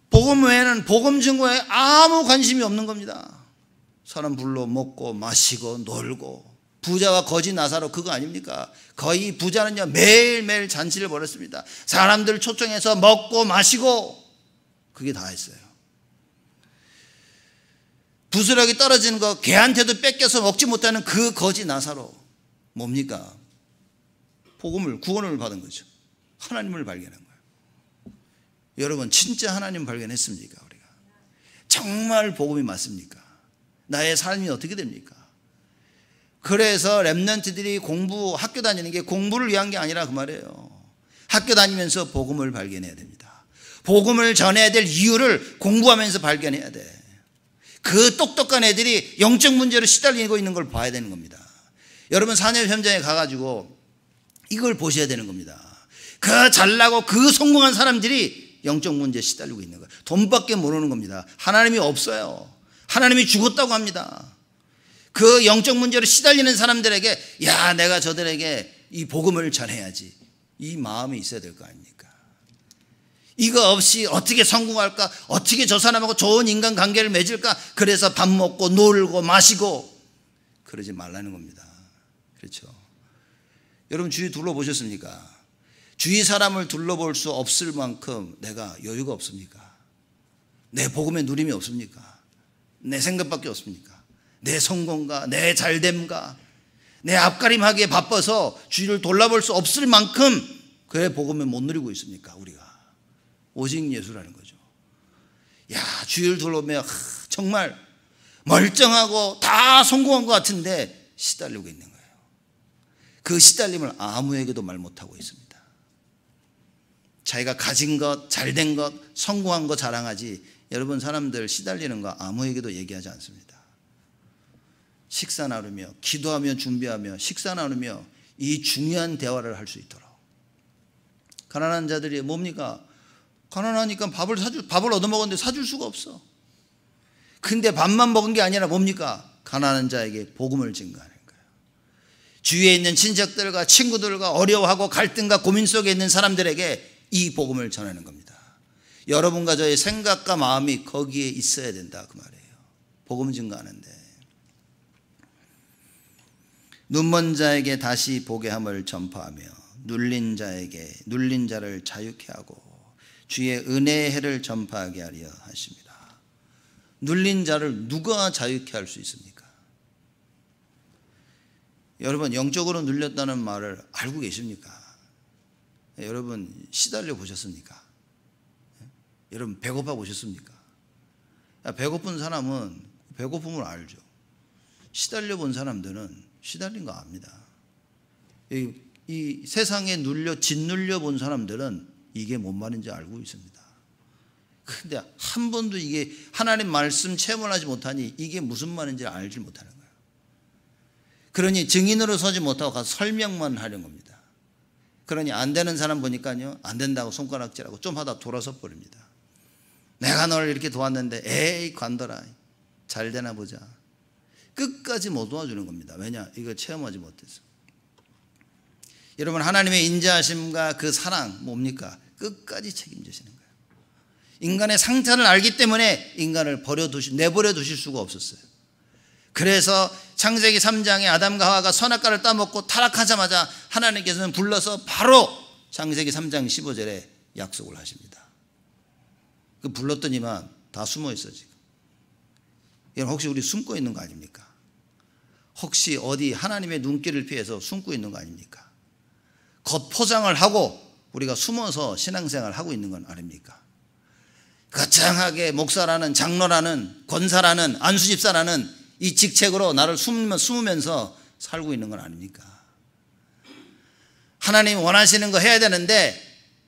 복음 외에는, 복음 증거에 아무 관심이 없는 겁니다. 사람 불러 먹고 마시고 놀고, 부자와 거지 나사로 그거 아닙니까? 거의 부자는요 매일매일 잔치를 벌였습니다. 사람들 초청해서 먹고 마시고 그게 다 했어요. 부스러기 떨어지는 거 개한테도 뺏겨서 먹지 못하는 그 거지 나사로 뭡니까? 복음을, 구원을 받은 거죠. 하나님을 발견한 거예요. 여러분, 진짜 하나님 발견했습니까? 우리가 정말 복음이 맞습니까? 나의 삶이 어떻게 됩니까? 그래서 렘넌트들이 학교 다니는 게 공부를 위한 게 아니라 그 말이에요. 학교 다니면서 복음을 발견해야 됩니다. 복음을 전해야 될 이유를 공부하면서 발견해야 돼. 그 똑똑한 애들이 영적 문제로 시달리고 있는 걸 봐야 되는 겁니다. 여러분, 산업 현장에 가가지고 이걸 보셔야 되는 겁니다. 그 잘나고 그 성공한 사람들이 영적 문제에 시달리고 있는 거예요. 돈밖에 모르는 겁니다. 하나님이 없어요. 하나님이 죽었다고 합니다. 그 영적 문제로 시달리는 사람들에게, 야, 내가 저들에게 이 복음을 전해야지, 이 마음이 있어야 될 거 아닙니까? 이거 없이 어떻게 성공할까? 어떻게 저 사람하고 좋은 인간관계를 맺을까? 그래서 밥 먹고 놀고 마시고 그러지 말라는 겁니다. 그렇죠? 여러분, 주위 둘러보셨습니까? 주위 사람을 둘러볼 수 없을 만큼 내가 여유가 없습니까? 내 복음에 누림이 없습니까? 내 생각밖에 없습니까? 내 성공과 내 잘됨과 내 앞가림하기에 바빠서 주위를 돌아볼 수 없을 만큼 그의 복음을 못 누리고 있습니까? 우리가 오직 예수라는 거죠. 야, 주위를 둘러보면 정말 멀쩡하고 다 성공한 것 같은데 시달리고 있는 거예요. 그 시달림을 아무에게도 말 못하고 있습니다. 자기가 가진 것, 잘된 것, 성공한 것 자랑하지, 여러분, 사람들 시달리는 거 아무에게도 얘기하지 않습니다. 식사 나누며, 기도하며, 준비하며, 식사 나누며 이 중요한 대화를 할 수 있도록. 가난한 자들이 뭡니까? 가난하니까 밥을 얻어먹었는데 사줄 수가 없어. 근데 밥만 먹은 게 아니라 뭡니까? 가난한 자에게 복음을 증거하는 거예요. 주위에 있는 친척들과 친구들과 어려워하고 갈등과 고민 속에 있는 사람들에게 이 복음을 전하는 겁니다. 여러분과 저의 생각과 마음이 거기에 있어야 된다, 그 말이에요. 복음 증거하는데. 눈먼 자에게 다시 보게 함을 전파하며 눌린 자를 자유케 하고 주의 은혜의 해를 전파하게 하려 하십니다. 눌린 자를 누가 자유케 할 수 있습니까? 여러분, 영적으로 눌렸다는 말을 알고 계십니까? 여러분, 시달려 보셨습니까? 여러분, 배고파 보셨습니까? 배고픈 사람은 배고픔을 알죠. 시달려 본 사람들은 시달린 거 압니다. 이 세상에 짓눌려 본 사람들은 이게 뭔 말인지 알고 있습니다. 근데 한 번도 이게 하나님 말씀 체험을 하지 못하니 이게 무슨 말인지 알지 못하는 거예요. 그러니 증인으로 서지 못하고 가서 설명만 하는 겁니다. 그러니 안 되는 사람 보니까요, 안 된다고 손가락질하고 좀 하다 돌아서 버립니다. 내가 너를 이렇게 도왔는데 에이 관둬라, 잘 되나 보자. 끝까지 못 도와주는 겁니다. 왜냐? 이거 체험하지 못해서. 여러분, 하나님의 인자하심과 그 사랑 뭡니까? 끝까지 책임지시는 거예요. 인간의 상태를 알기 때문에 인간을 내버려 두실 수가 없었어요. 그래서 창세기 3장에 아담과 하와가 선악과를 따먹고 타락하자마자 하나님께서는 불러서 바로 창세기 3장 15절에 약속을 하십니다. 그 불렀더니만 다 숨어 있어 지금. 여러분, 혹시 우리 숨고 있는 거 아닙니까? 혹시 어디 하나님의 눈길을 피해서 숨고 있는 거 아닙니까? 겉포장을 하고 우리가 숨어서 신앙생활을 하고 있는 건 아닙니까? 거창하게 목사라는, 장로라는, 권사라는, 안수집사라는 이 직책으로 나를 숨으면서 살고 있는 건 아닙니까? 하나님 원하시는 거 해야 되는데,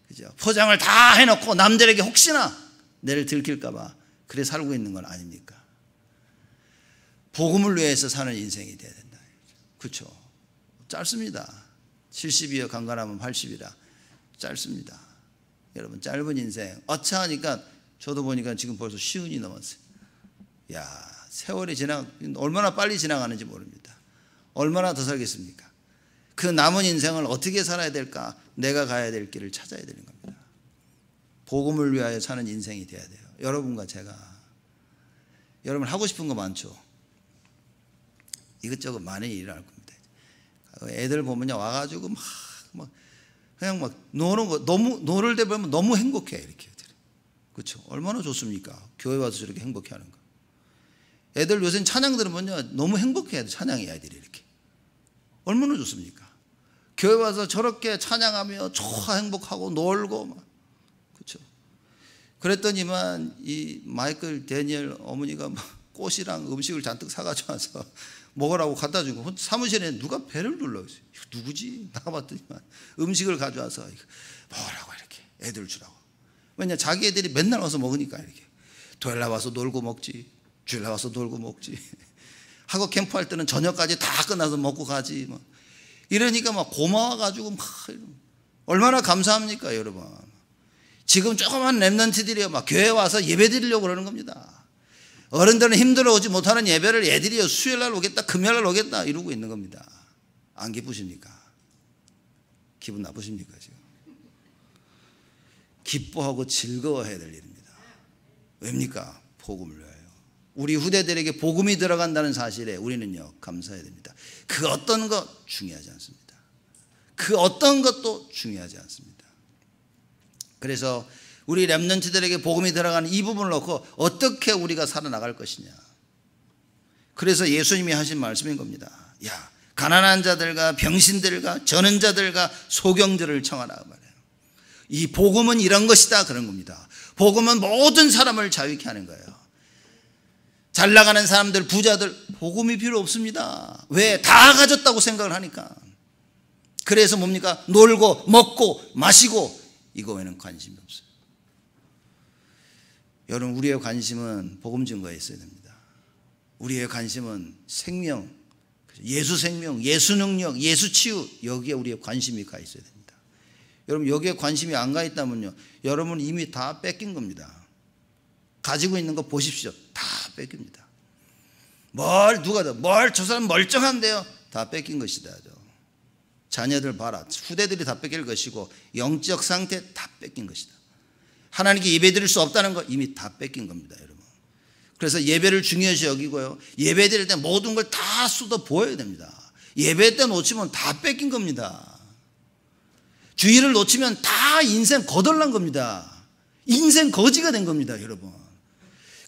그죠? 포장을 다 해놓고 남들에게 혹시나 내를 들킬까 봐 그래 살고 있는 건 아닙니까? 복음을 위해서 사는 인생이 돼야 된다. 그렇죠? 짧습니다. 70이여 강건하면 80이라 짧습니다. 여러분, 짧은 인생 어차하니까 저도 보니까 지금 벌써 50이 넘었어요. 야, 세월이 얼마나 빨리 지나가는지 모릅니다. 얼마나 더 살겠습니까? 그 남은 인생을 어떻게 살아야 될까? 내가 가야 될 길을 찾아야 되는 겁니다. 복음을 위하여 사는 인생이 돼야 돼요. 여러분과 제가. 여러분 하고 싶은 거 많죠? 이것저것 많이 일어날 겁니다. 애들 보면요, 와가지고 그냥 노는 거, 노를 때 보면 너무 행복해, 이렇게. 그렇죠? 얼마나 좋습니까? 교회 와서 저렇게 행복해 하는 거. 애들 요새 찬양 들으면요, 너무 행복해, 찬양해, 애들이 이렇게. 얼마나 좋습니까? 교회 와서 저렇게 찬양하며 좋아 행복하고 놀고 막. 그렇죠? 그랬더니만 이 마이클 데니엘 어머니가 꽃이랑 음식을 잔뜩 사가지고 와서 먹으라고 갖다 준 거. 사무실에 누가 배를 눌러있어요. 이거 누구지? 나가봤더니만 음식을 가져와서 먹으라고 이렇게 애들 주라고. 왜냐, 자기 애들이 맨날 와서 먹으니까 이렇게. 토요일 날 와서 놀고 먹지, 주일 날 와서 놀고 먹지 하고, 캠프할 때는 저녁까지 다 끝나서 먹고 가지 뭐. 이러니까 막 고마워가지고 막 얼마나 감사합니까, 여러분. 지금 조그만 렘넌트들이요, 막 교회 와서 예배 드리려고 그러는 겁니다. 어른들은 힘들어 오지 못하는 예배를 애들이요, 수요일 날 오겠다, 금요일 날 오겠다 이러고 있는 겁니다. 안 기쁘십니까? 기분 나쁘십니까? 지금 기뻐하고 즐거워해야 될 일입니다. 왜입니까? 복음을 위하여. 우리 후대들에게 복음이 들어간다는 사실에 우리는요, 감사해야 됩니다. 그 어떤 것 중요하지 않습니다. 그 어떤 것도 중요하지 않습니다. 그래서 우리 렘넌트들에게 복음이 들어가는 이 부분을 놓고 어떻게 우리가 살아나갈 것이냐. 그래서 예수님이 하신 말씀인 겁니다. 야, 가난한 자들과 병신들과 저는 자들과 소경들을 청하라 말이에요. 이 복음은 이런 것이다, 그런 겁니다. 복음은 모든 사람을 자유케 하는 거예요. 잘 나가는 사람들, 부자들, 복음이 필요 없습니다. 왜? 다 가졌다고 생각을 하니까. 그래서 뭡니까? 놀고 먹고 마시고 이거 외에는 관심이 없어요. 여러분, 우리의 관심은 복음 증거에 있어야 됩니다. 우리의 관심은 생명, 예수 생명, 예수 능력, 예수 치유, 여기에 우리의 관심이 가 있어야 됩니다. 여러분, 여기에 관심이 안 가 있다면요, 여러분 이미 다 뺏긴 겁니다. 가지고 있는 거 보십시오. 다 뺏깁니다. 저 사람 멀쩡한데요? 다 뺏긴 것이다. 자녀들 봐라. 후대들이 다 뺏길 것이고, 영적 상태 다 뺏긴 것이다. 하나님께 예배 드릴 수 없다는 거 이미 다 뺏긴 겁니다, 여러분. 그래서 예배를 중요시 여기고요, 예배 드릴 때 모든 걸 다 쏟아 부어야 됩니다. 예배 때 놓치면 다 뺏긴 겁니다. 주일을 놓치면 다 인생 거덜난 겁니다. 인생 거지가 된 겁니다, 여러분.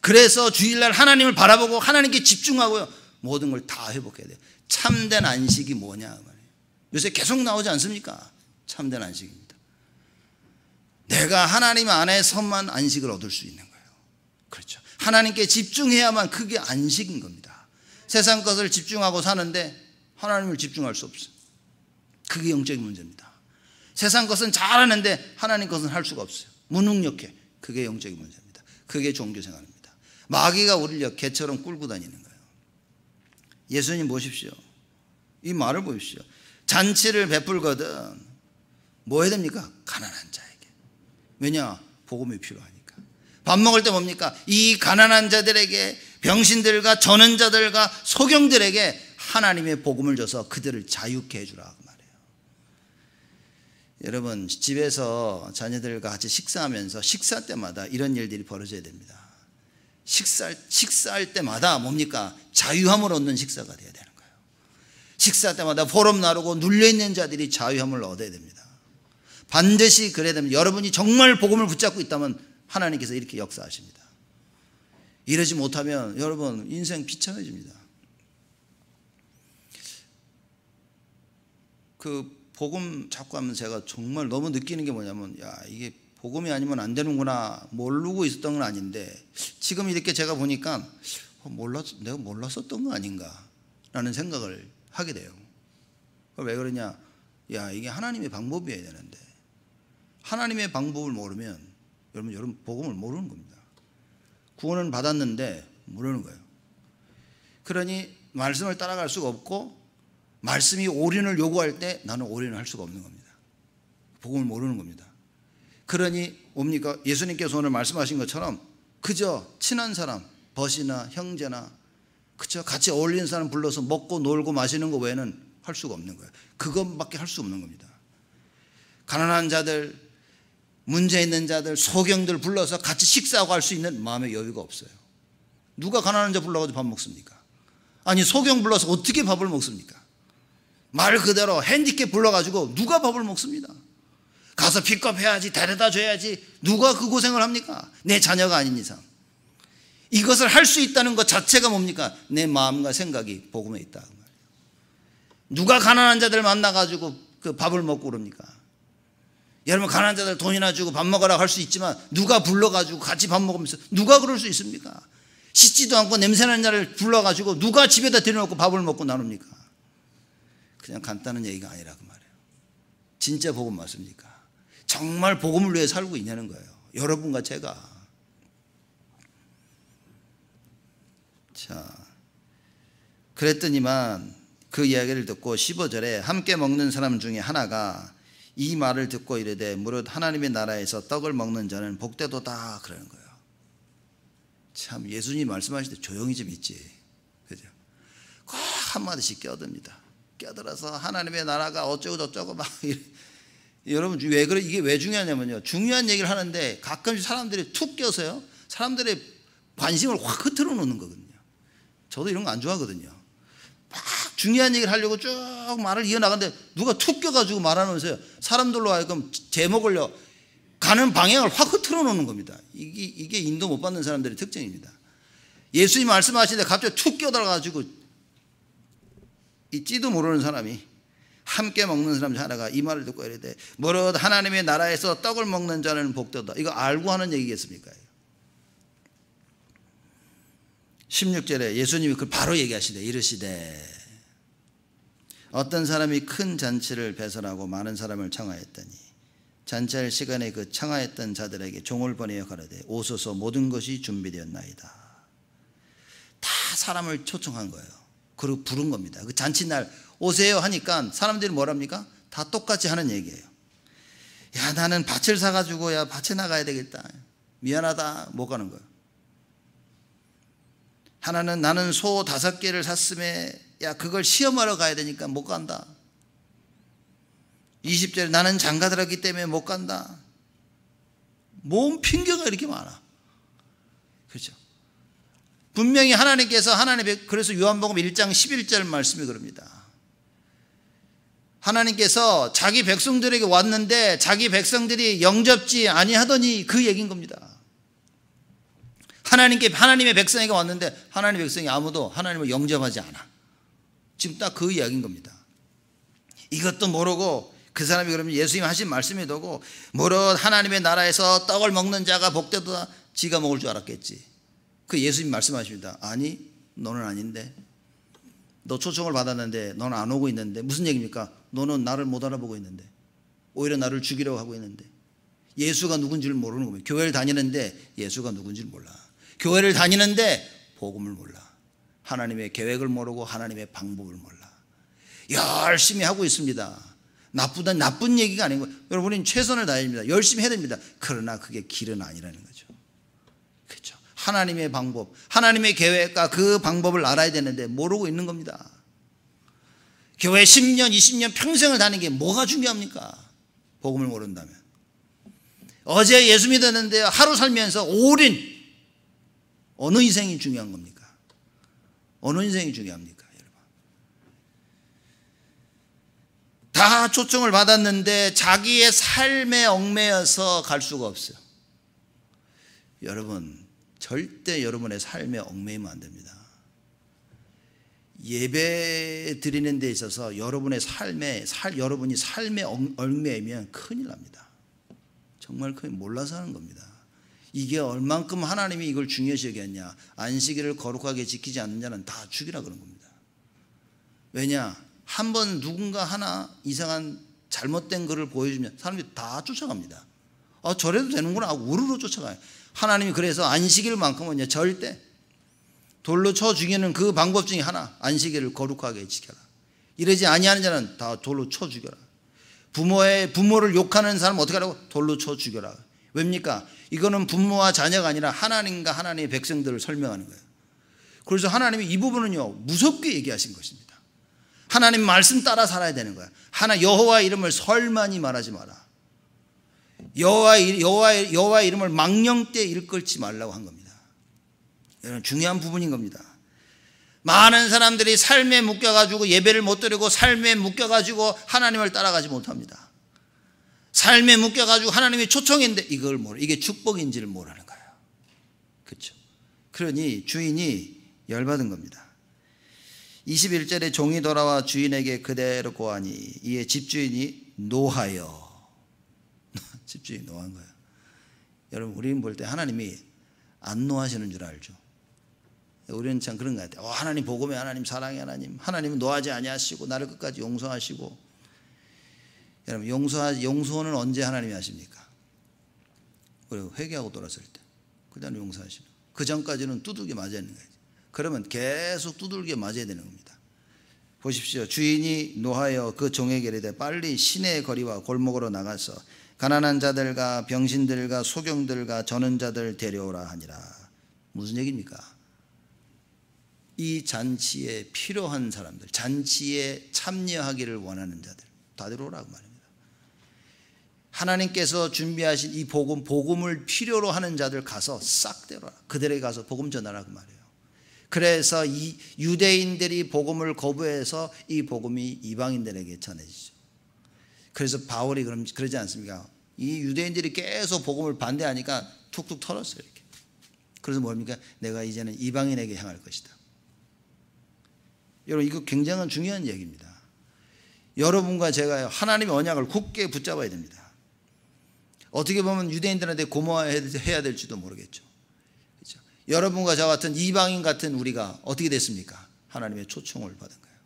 그래서 주일날 하나님을 바라보고 하나님께 집중하고요, 모든 걸 다 회복해야 돼요. 참된 안식이 뭐냐 말이에요. 요새 계속 나오지 않습니까? 참된 안식입니다. 내가 하나님 안에서만 안식을 얻을 수 있는 거예요. 그렇죠. 하나님께 집중해야만 그게 안식인 겁니다. 세상 것을 집중하고 사는데 하나님을 집중할 수 없어요. 그게 영적인 문제입니다. 세상 것은 잘하는데 하나님 것은 할 수가 없어요. 무능력해. 그게 영적인 문제입니다. 그게 종교생활입니다. 마귀가 우리를 개처럼 끌고 다니는 거예요. 예수님 보십시오. 이 말을 보십시오. 잔치를 베풀거든 뭐 해야 됩니까? 가난한 자에게. 왜냐? 복음이 필요하니까. 밥 먹을 때 뭡니까? 이 가난한 자들에게, 병신들과 전원자들과 소경들에게 하나님의 복음을 줘서 그들을 자유케 해주라 그 말이에요. 여러분, 집에서 자녀들과 같이 식사하면서 식사 때마다 이런 일들이 벌어져야 됩니다. 식사할 때마다 뭡니까? 자유함을 얻는 식사가 돼야 되는 거예요. 식사 때마다 보름 나누고 눌려있는 자들이 자유함을 얻어야 됩니다. 반드시 그래야 됩니다. 여러분이 정말 복음을 붙잡고 있다면 하나님께서 이렇게 역사하십니다. 이러지 못하면 여러분 인생 비참해집니다. 그 복음 자꾸 하면 제가 정말 너무 느끼는 게 뭐냐면, 야, 이게 복음이 아니면 안 되는구나 모르고 있었던 건 아닌데, 지금 이렇게 제가 보니까 내가 몰랐었던 거 아닌가 라는 생각을 하게 돼요. 왜 그러냐? 야, 이게 하나님의 방법이어야 되는데 하나님의 방법을 모르면 여러분 복음을 모르는 겁니다. 구원은 받았는데 모르는 거예요. 그러니 말씀을 따라갈 수가 없고, 말씀이 올인을 요구할 때 나는 올인을 할 수가 없는 겁니다. 복음을 모르는 겁니다. 그러니 뭡니까? 예수님께서 오늘 말씀하신 것처럼 그저 친한 사람, 벗이나 형제나 그저 같이 어울리는 사람 불러서 먹고 놀고 마시는 거 외에는 할 수가 없는 거예요. 그것밖에 할 수 없는 겁니다. 가난한 자들, 문제 있는 자들, 소경들 불러서 같이 식사하고 할 수 있는 마음의 여유가 없어요. 누가 가난한 자 불러가지고 밥 먹습니까? 아니 소경 불러서 어떻게 밥을 먹습니까? 말 그대로 핸디캡 불러가지고 누가 밥을 먹습니다. 가서 픽업해야지, 데려다 줘야지. 누가 그 고생을 합니까? 내 자녀가 아닌 이상. 이것을 할 수 있다는 것 자체가 뭡니까? 내 마음과 생각이 복음에 있다. 누가 가난한 자들 만나가지고 그 밥을 먹고 그럽니까? 여러분 가난한 자들 돈이나 주고 밥 먹으라고 할 수 있지만 누가 불러가지고 같이 밥 먹으면서 누가 그럴 수 있습니까? 씻지도 않고 냄새나는 자를 불러가지고 누가 집에다 들여놓고 밥을 먹고 나눕니까? 그냥 간단한 얘기가 아니라 그 말이에요. 진짜 복음 맞습니까? 정말 복음을 위해 살고 있냐는 거예요. 여러분과 제가. 자, 그랬더니만 그 이야기를 듣고 15절에 함께 먹는 사람 중에 하나가 이 말을 듣고 이르되 무릇 하나님의 나라에서 떡을 먹는 자는 복되도다 그러는 거예요. 참 예수님 말씀하실 때 조용히 좀 있지. 그죠? 꼭 한마디씩 껴듭니다. 껴들어서 하나님의 나라가 어쩌고 저쩌고 막 여러분 왜 그래? 이게 왜 중요하냐면요. 중요한 얘기를 하는데 가끔씩 사람들이 툭 껴서요. 사람들의 관심을 확 흐트러 놓는 거거든요. 저도 이런 거 안 좋아하거든요. 막 중요한 얘기를 하려고 쭉 말을 이어나가는데 누가 툭 껴가지고 말하면서요. 사람들로 하여금 제목을요. 가는 방향을 확 흐트러 놓는 겁니다. 이게 인도 못 받는 사람들의 특징입니다. 예수님 말씀하시는데 갑자기 툭 껴들어가지고 있지도 모르는 사람이 함께 먹는 사람 중 하나가 이 말을 듣고 이르되 무릇 하나님의 나라에서 떡을 먹는 자는 복되다. 이거 알고 하는 얘기겠습니까? 16절에 예수님이 그걸 바로 얘기하시되 이르시되 어떤 사람이 큰 잔치를 배설하고 많은 사람을 청하였더니 잔치할 시간에 그 청하였던 자들에게 종을 보내어 가라되 오소서 모든 것이 준비되었나이다. 다 사람을 초청한 거예요. 그리고 부른 겁니다. 그 잔치날 오세요 하니까 사람들이 뭐랍니까? 다 똑같이 하는 얘기예요. 야 나는 밭을 사가지고 야 밭에 나가야 되겠다. 미안하다. 못 가는 거예요. 하나는 나는 소 5개를 샀음에 야 그걸 시험하러 가야 되니까 못 간다. 20절에 나는 장가들었기 때문에 못 간다. 뭔 핑계가 이렇게 많아. 그렇죠? 분명히 하나님께서 그래서 요한복음 1장 11절 말씀이 그럽니다. 하나님께서 자기 백성들에게 왔는데 자기 백성들이 영접지 아니하더니 그 얘기인 겁니다. 하나님의 백성에게 왔는데 하나님의 백성이 아무도 하나님을 영접하지 않아. 지금 딱 그 이야기인 겁니다. 이것도 모르고 그 사람이 그러면 예수님이 하신 말씀이 되고 무릇 하나님의 나라에서 떡을 먹는 자가 복되도다. 지가 먹을 줄 알았겠지. 그 예수님 말씀하십니다. 아니 너는 아닌데 너 초청을 받았는데 너는 안 오고 있는데 무슨 얘기입니까? 너는 나를 못 알아보고 있는데 오히려 나를 죽이려고 하고 있는데 예수가 누군지를 모르는 겁니다. 교회를 다니는데 예수가 누군지를 몰라. 교회를 다니는데 복음을 몰라. 하나님의 계획을 모르고 하나님의 방법을 몰라. 열심히 하고 있습니다. 나쁜 얘기가 아닌 거예요. 여러분은 최선을 다해야 됩니다. 열심히 해야 됩니다. 그러나 그게 길은 아니라는 거죠. 그렇죠. 하나님의 방법, 하나님의 계획과 그 방법을 알아야 되는데 모르고 있는 겁니다. 교회 10년, 20년 평생을 다니는 게 뭐가 중요합니까? 복음을 모른다면. 어제 예수 믿었는데 하루 살면서 올인 어느 인생이 중요한 겁니까? 어느 인생이 중요합니까? 여러분. 다 초청을 받았는데 자기의 삶에 얽매여서 갈 수가 없어요. 여러분 절대 여러분의 삶에 얽매이면 안 됩니다. 예배 드리는 데 있어서 여러분이 삶에 얽매이면 큰일 납니다. 정말 몰라서 하는 겁니다. 이게 얼만큼 하나님이 이걸 중요시 여겼냐. 안식일을 거룩하게 지키지 않는 자는 다 죽이라 그런 겁니다. 왜냐? 한번 누군가 하나 이상한 잘못된 것을 보여주면 사람들이 다 쫓아갑니다. 저래도 되는구나 하고 우르르 쫓아가요. 하나님이 그래서 안식일만큼은 절대 돌로 쳐 죽이는 그 방법 중에 하나, 안식일을 거룩하게 지켜라. 이러지 아니하는 자는 다 돌로 쳐 죽여라. 부모를 욕하는 사람 어떻게 하라고? 돌로 쳐 죽여라. 왜입니까? 이거는 부모와 자녀가 아니라 하나님과 하나님의 백성들을 설명하는 거예요. 그래서 하나님이 이 부분은요 무섭게 얘기하신 것입니다. 하나님 말씀 따라 살아야 되는 거야. 여호와 이름을 설만히 말하지 마라. 여호와 이름을 망령 때 일컬지 말라고 한 겁니다. 이런 중요한 부분인 겁니다. 많은 사람들이 삶에 묶여가지고 예배를 못 드리고 삶에 묶여가지고 하나님을 따라가지 못합니다. 삶에 묶여가지고 하나님이 초청했는데 이걸 모르, 이게 축복인지를 모르는 거예요. 그렇죠? 그러니 주인이 열받은 겁니다. 21절에 종이 돌아와 주인에게 그대로 고하니 이에 집주인이 노하여 집주인이 노한 거예요. 여러분 우리는 볼 때 하나님이 안 노하시는 줄 알죠. 우리는 참 그런 것 같아요. 하나님 복음의 하나님, 사랑의 하나님, 하나님은 노하지 아니하시고 나를 끝까지 용서하시고. 여러분 용서는 언제 하나님이 하십니까? 우리가 회개하고 돌아설 때 그다음에 용서하시고, 그 전까지는 두들겨 맞아야 되는 거예요. 그러면 계속 두들겨 맞아야 되는 겁니다. 보십시오. 주인이 노하여 그 종에게 이르되 빨리 시내의 거리와 골목으로 나가서 가난한 자들과 병신들과 소경들과 저는 자들 데려오라 하니라. 무슨 얘기입니까? 이 잔치에 필요한 사람들, 잔치에 참여하기를 원하는 자들 다 데려오라고 말입니다. 하나님께서 준비하신 이 복음을 필요로 하는 자들 가서 싹 데려오라. 그들에게 가서 복음 전하라고 말해요. 그래서 이 유대인들이 복음을 거부해서 이 복음이 이방인들에게 전해지죠. 그래서 바울이 그러지 않습니까? 이 유대인들이 계속 복음을 반대하니까 툭툭 털었어요. 이렇게. 그래서 뭡니까? 내가 이제는 이방인에게 향할 것이다. 여러분 이거 굉장히 중요한 얘기입니다. 여러분과 제가 하나님의 언약을 굳게 붙잡아야 됩니다. 어떻게 보면 유대인들한테 고마워해야 될지도 모르겠죠. 그렇죠? 여러분과 저 같은 이방인 같은 우리가 어떻게 됐습니까? 하나님의 초청을 받은 거예요.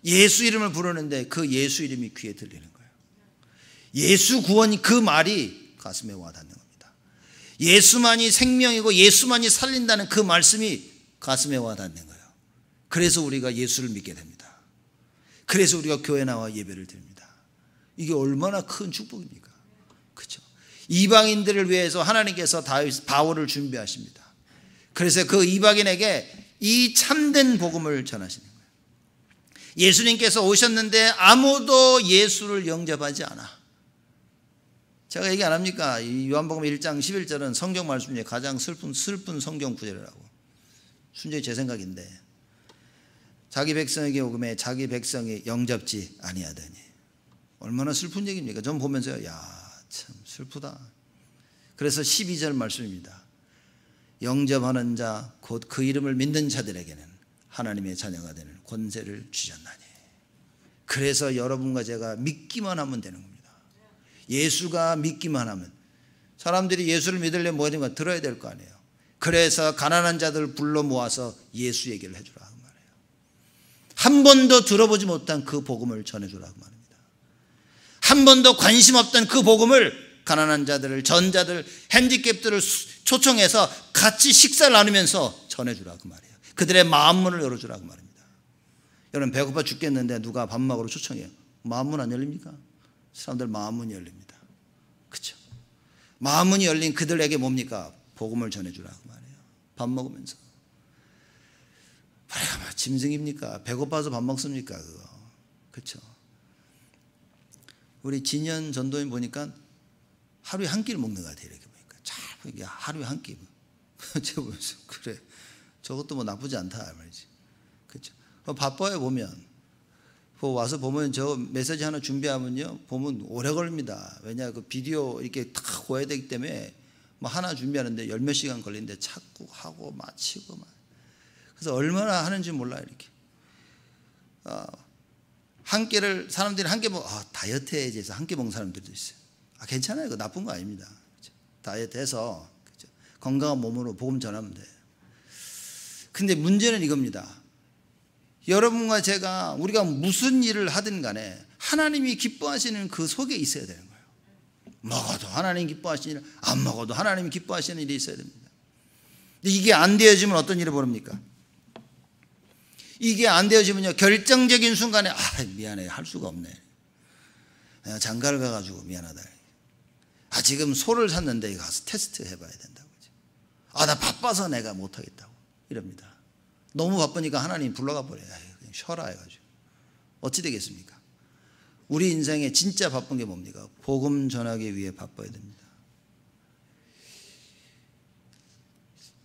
예수 이름을 부르는데 그 예수 이름이 귀에 들리는 거예요. 예수 구원이, 그 말이 가슴에 와닿는 겁니다. 예수만이 생명이고 예수만이 살린다는 그 말씀이 가슴에 와닿는 거예요. 그래서 우리가 예수를 믿게 됩니다. 그래서 우리가 교회 나와 예배를 드립니다. 이게 얼마나 큰 축복입니까? 그렇죠? 이방인들을 위해서 하나님께서 바울을 준비하십니다. 그래서 그 이방인에게 이 참된 복음을 전하시는 거예요. 예수님께서 오셨는데 아무도 예수를 영접하지 않아. 제가 얘기 안 합니까? 이 요한복음 1장 11절은 성경 말씀 중에 가장 슬픈 성경 구절이라고. 순전히 제 생각인데, 자기 백성에게 오금에 자기 백성이 영접지 아니하더니. 얼마나 슬픈 얘기입니까? 전 보면서요, 야, 참 슬프다. 그래서 12절 말씀입니다. 영접하는 자 곧 그 이름을 믿는 자들에게는 하나님의 자녀가 되는 권세를 주셨나니. 그래서 여러분과 제가 믿기만 하면 되는 겁니다. 예수가 믿기만 하면. 사람들이 예수를 믿으려면 뭐 어딘가 들어야 될 거 아니에요. 그래서 가난한 자들을 불러 모아서 예수 얘기를 해주라고 말해요. 한 번도 들어보지 못한 그 복음을 전해주라고 말입니다. 한 번도 관심 없던 그 복음을 가난한 자들을, 전자들, 핸디캡들을 초청해서 같이 식사를 나누면서 전해주라고 말해요. 그들의 마음문을 열어주라고 말입니다. 여러분 배고파 죽겠는데 누가 밥 먹으러 초청해요. 마음문 안 열립니까? 사람들 마음문이 열립니다. 그렇죠? 마음문이 열린 그들에게 뭡니까? 복음을 전해주라고 말해요. 밥 먹으면서. 우리가 짐승입니까? 배고파서 밥 먹습니까? 그거. 그렇죠? 우리 진현 전도인 보니까 하루에 한 끼를 먹는 것 같아요. 이렇게 보니까 잘 하루에 한 끼. 제가 보면서 그래, 저것도 뭐 나쁘지 않다 말이지. 그렇죠? 바빠요. 보면 와서 보면 저 메시지 하나 준비하면요, 보면 오래 걸립니다. 왜냐, 그 비디오 이렇게 탁 보여야 되기 때문에 뭐 하나 준비하는데 10몇 시간 걸리는데 자꾸 하고 마치고 막. 그래서 얼마나 하는지 몰라요. 이렇게 한 끼를 사람들이 한 끼 먹, 다이어트 해야지 해서 한 끼 먹는 사람들도 있어요. 괜찮아요. 그거 나쁜 거 아닙니다. 그렇죠? 다이어트 해서 그렇죠? 건강한 몸으로 복음 전하면 돼요. 근데 문제는 이겁니다. 여러분과 제가 우리가 무슨 일을 하든 간에 하나님이 기뻐하시는 그 속에 있어야 되는 거예요. 먹어도 하나님 기뻐하시는 일, 안 먹어도 하나님이 기뻐하시는 일이 있어야 됩니다. 근데 이게 안 되어지면 어떤 일이 벌어집니까? 이게 안 되어지면요, 결정적인 순간에 미안해, 할 수가 없네. 내가 장가를 가가지고 미안하다. 지금 소를 샀는데 가서 테스트 해봐야 된다고. 나 바빠서 내가 못하겠다고 이럽니다. 너무 바쁘니까 하나님 불러가 버려요. 그냥 쉬어라 해가지고. 어찌 되겠습니까? 우리 인생에 진짜 바쁜 게 뭡니까? 복음 전하기 위해 바빠야 됩니다.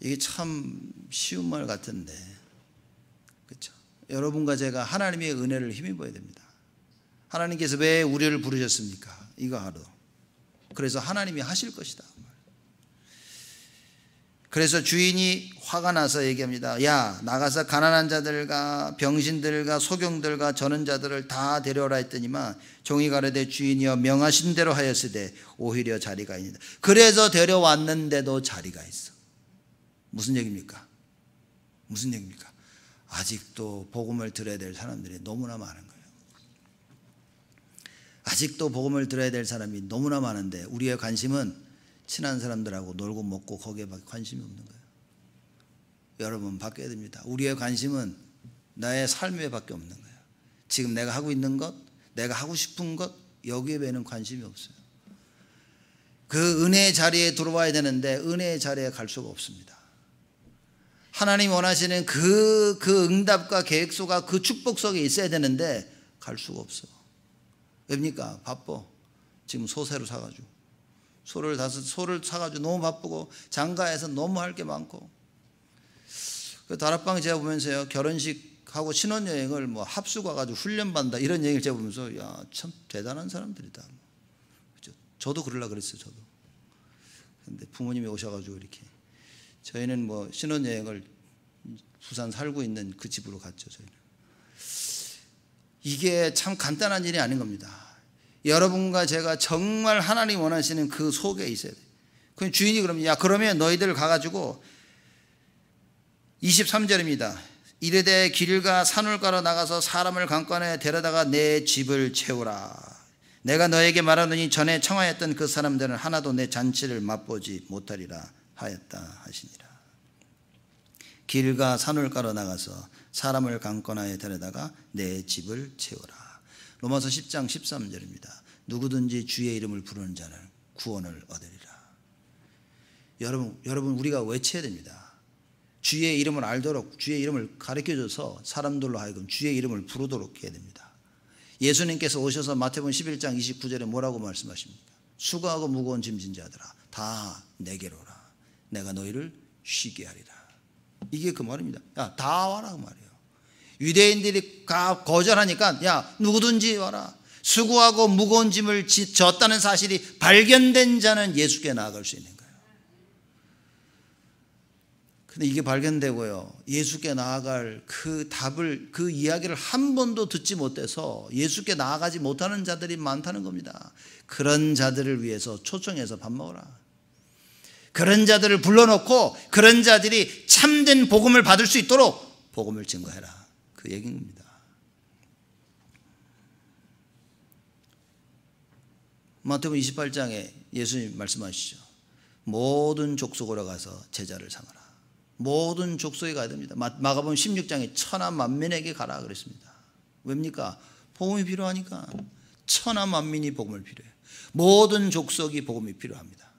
이게 참 쉬운 말 같은데, 그렇죠? 여러분과 제가 하나님의 은혜를 힘입어야 됩니다. 하나님께서 왜 우리를 부르셨습니까? 이거 하러. 그래서 하나님이 하실 것이다. 그래서 주인이 화가 나서 얘기합니다. 야, 나가서 가난한 자들과 병신들과 소경들과 저는 자들을 다 데려오라 했더니만 종이 가로되 주인이여 명하신 대로 하였으되 오히려 자리가 있다. 그래서 데려왔는데도 자리가 있어. 무슨 얘기입니까? 무슨 얘기입니까? 아직도 복음을 들어야 될 사람들이 너무나 많은 거예요. 아직도 복음을 들어야 될 사람이 너무나 많은데 우리의 관심은 친한 사람들하고 놀고 먹고 거기에밖에 관심이 없는 거예요. 여러분 바뀌어야 됩니다. 우리의 관심은 나의 삶에 밖에 없는 거예요. 지금 내가 하고 있는 것, 내가 하고 싶은 것, 여기에 외에는 관심이 없어요. 그 은혜의 자리에 들어와야 되는데 은혜의 자리에 갈 수가 없습니다. 하나님 원하시는 그 응답과 계획소가 그 축복 속에 있어야 되는데 갈 수가 없어. 왜입니까? 바빠. 지금 소 새로 사가지고 소를 사가지고 너무 바쁘고 장가에서 너무 할 게 많고. 그 다락방 제가 보면서요, 결혼식하고 신혼여행을 뭐 합숙 와가지고 훈련받는다 이런 얘기를 제가 보면서 야, 참 대단한 사람들이다. 그렇죠? 저도 그러려고 그랬어요. 저도. 근데 부모님이 오셔가지고 이렇게 저희는 뭐 신혼여행을 부산 살고 있는 그 집으로 갔죠. 저희는. 이게 참 간단한 일이 아닌 겁니다. 여러분과 제가 정말 하나님 원하시는 그 속에 있어야 돼요. 그 주인이 그러면 너희들 가가지고 23절입니다. 이르되 길과 산울가로 나가서 사람을 강권에 데려다가 내 집을 채우라. 내가 너에게 말하노니 전에 청하였던 그 사람들은 하나도 내 잔치를 맛보지 못하리라 하였다 하시니라. 길과 산울가로 나가서 사람을 강권하에 데려다가 내 집을 채우라. 로마서 10장 13절입니다. 누구든지 주의 이름을 부르는 자는 구원을 얻으리라. 여러분 우리가 외쳐야 됩니다. 주의 이름을 알도록 주의 이름을 가르쳐줘서 사람들로 하여금 주의 이름을 부르도록 해야 됩니다. 예수님께서 오셔서 마태복음 11장 29절에 뭐라고 말씀하십니까? 수고하고 무거운 짐진 자들아 다 내게로 오라. 내가 너희를 쉬게 하리라. 이게 그 말입니다. 야, 다 와라 그 말이에요. 유대인들이 거절하니까 야, 누구든지 와라. 수고하고 무거운 짐을 졌다는 사실이 발견된 자는 예수께 나아갈 수 있는 거예요. 근데 이게 발견되고요, 예수께 나아갈 그 답을, 그 이야기를 한 번도 듣지 못해서 예수께 나아가지 못하는 자들이 많다는 겁니다. 그런 자들을 위해서 초청해서 밥 먹어라. 그런 자들을 불러놓고 그런 자들이 참된 복음을 받을 수 있도록 복음을 증거해라. 그 얘기인 겁니다. 마태복음 28장에 예수님 말씀하시죠. 모든 족속으로 가서 제자를 삼아라. 모든 족속에 가야 됩니다. 마가복음 16장에 천하 만민에게 가라 그랬습니다. 왜입니까? 복음이 필요하니까. 천하 만민이 복음을 필요해요. 모든 족속이 복음이 필요합니다.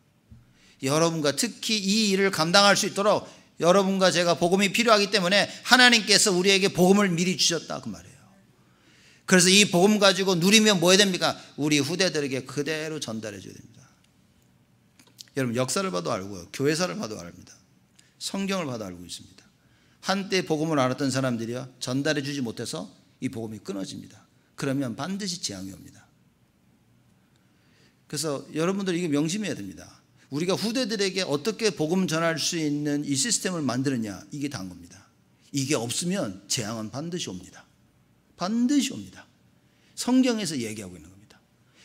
여러분과 특히 이 일을 감당할 수 있도록 여러분과 제가 복음이 필요하기 때문에 하나님께서 우리에게 복음을 미리 주셨다 그 말이에요. 그래서 이 복음 가지고 누리면 뭐 해야 됩니까? 우리 후대들에게 그대로 전달해 줘야 됩니다. 여러분 역사를 봐도 알고요, 교회사를 봐도 압니다. 성경을 봐도 알고 있습니다. 한때 복음을 알았던 사람들이요, 전달해 주지 못해서 이 복음이 끊어집니다. 그러면 반드시 재앙이 옵니다. 그래서 여러분들 이게 명심해야 됩니다. 우리가 후대들에게 어떻게 복음 전할 수 있는 이 시스템을 만드느냐, 이게 다인 겁니다. 이게 없으면 재앙은 반드시 옵니다. 반드시 옵니다. 성경에서 얘기하고 있는 겁니다.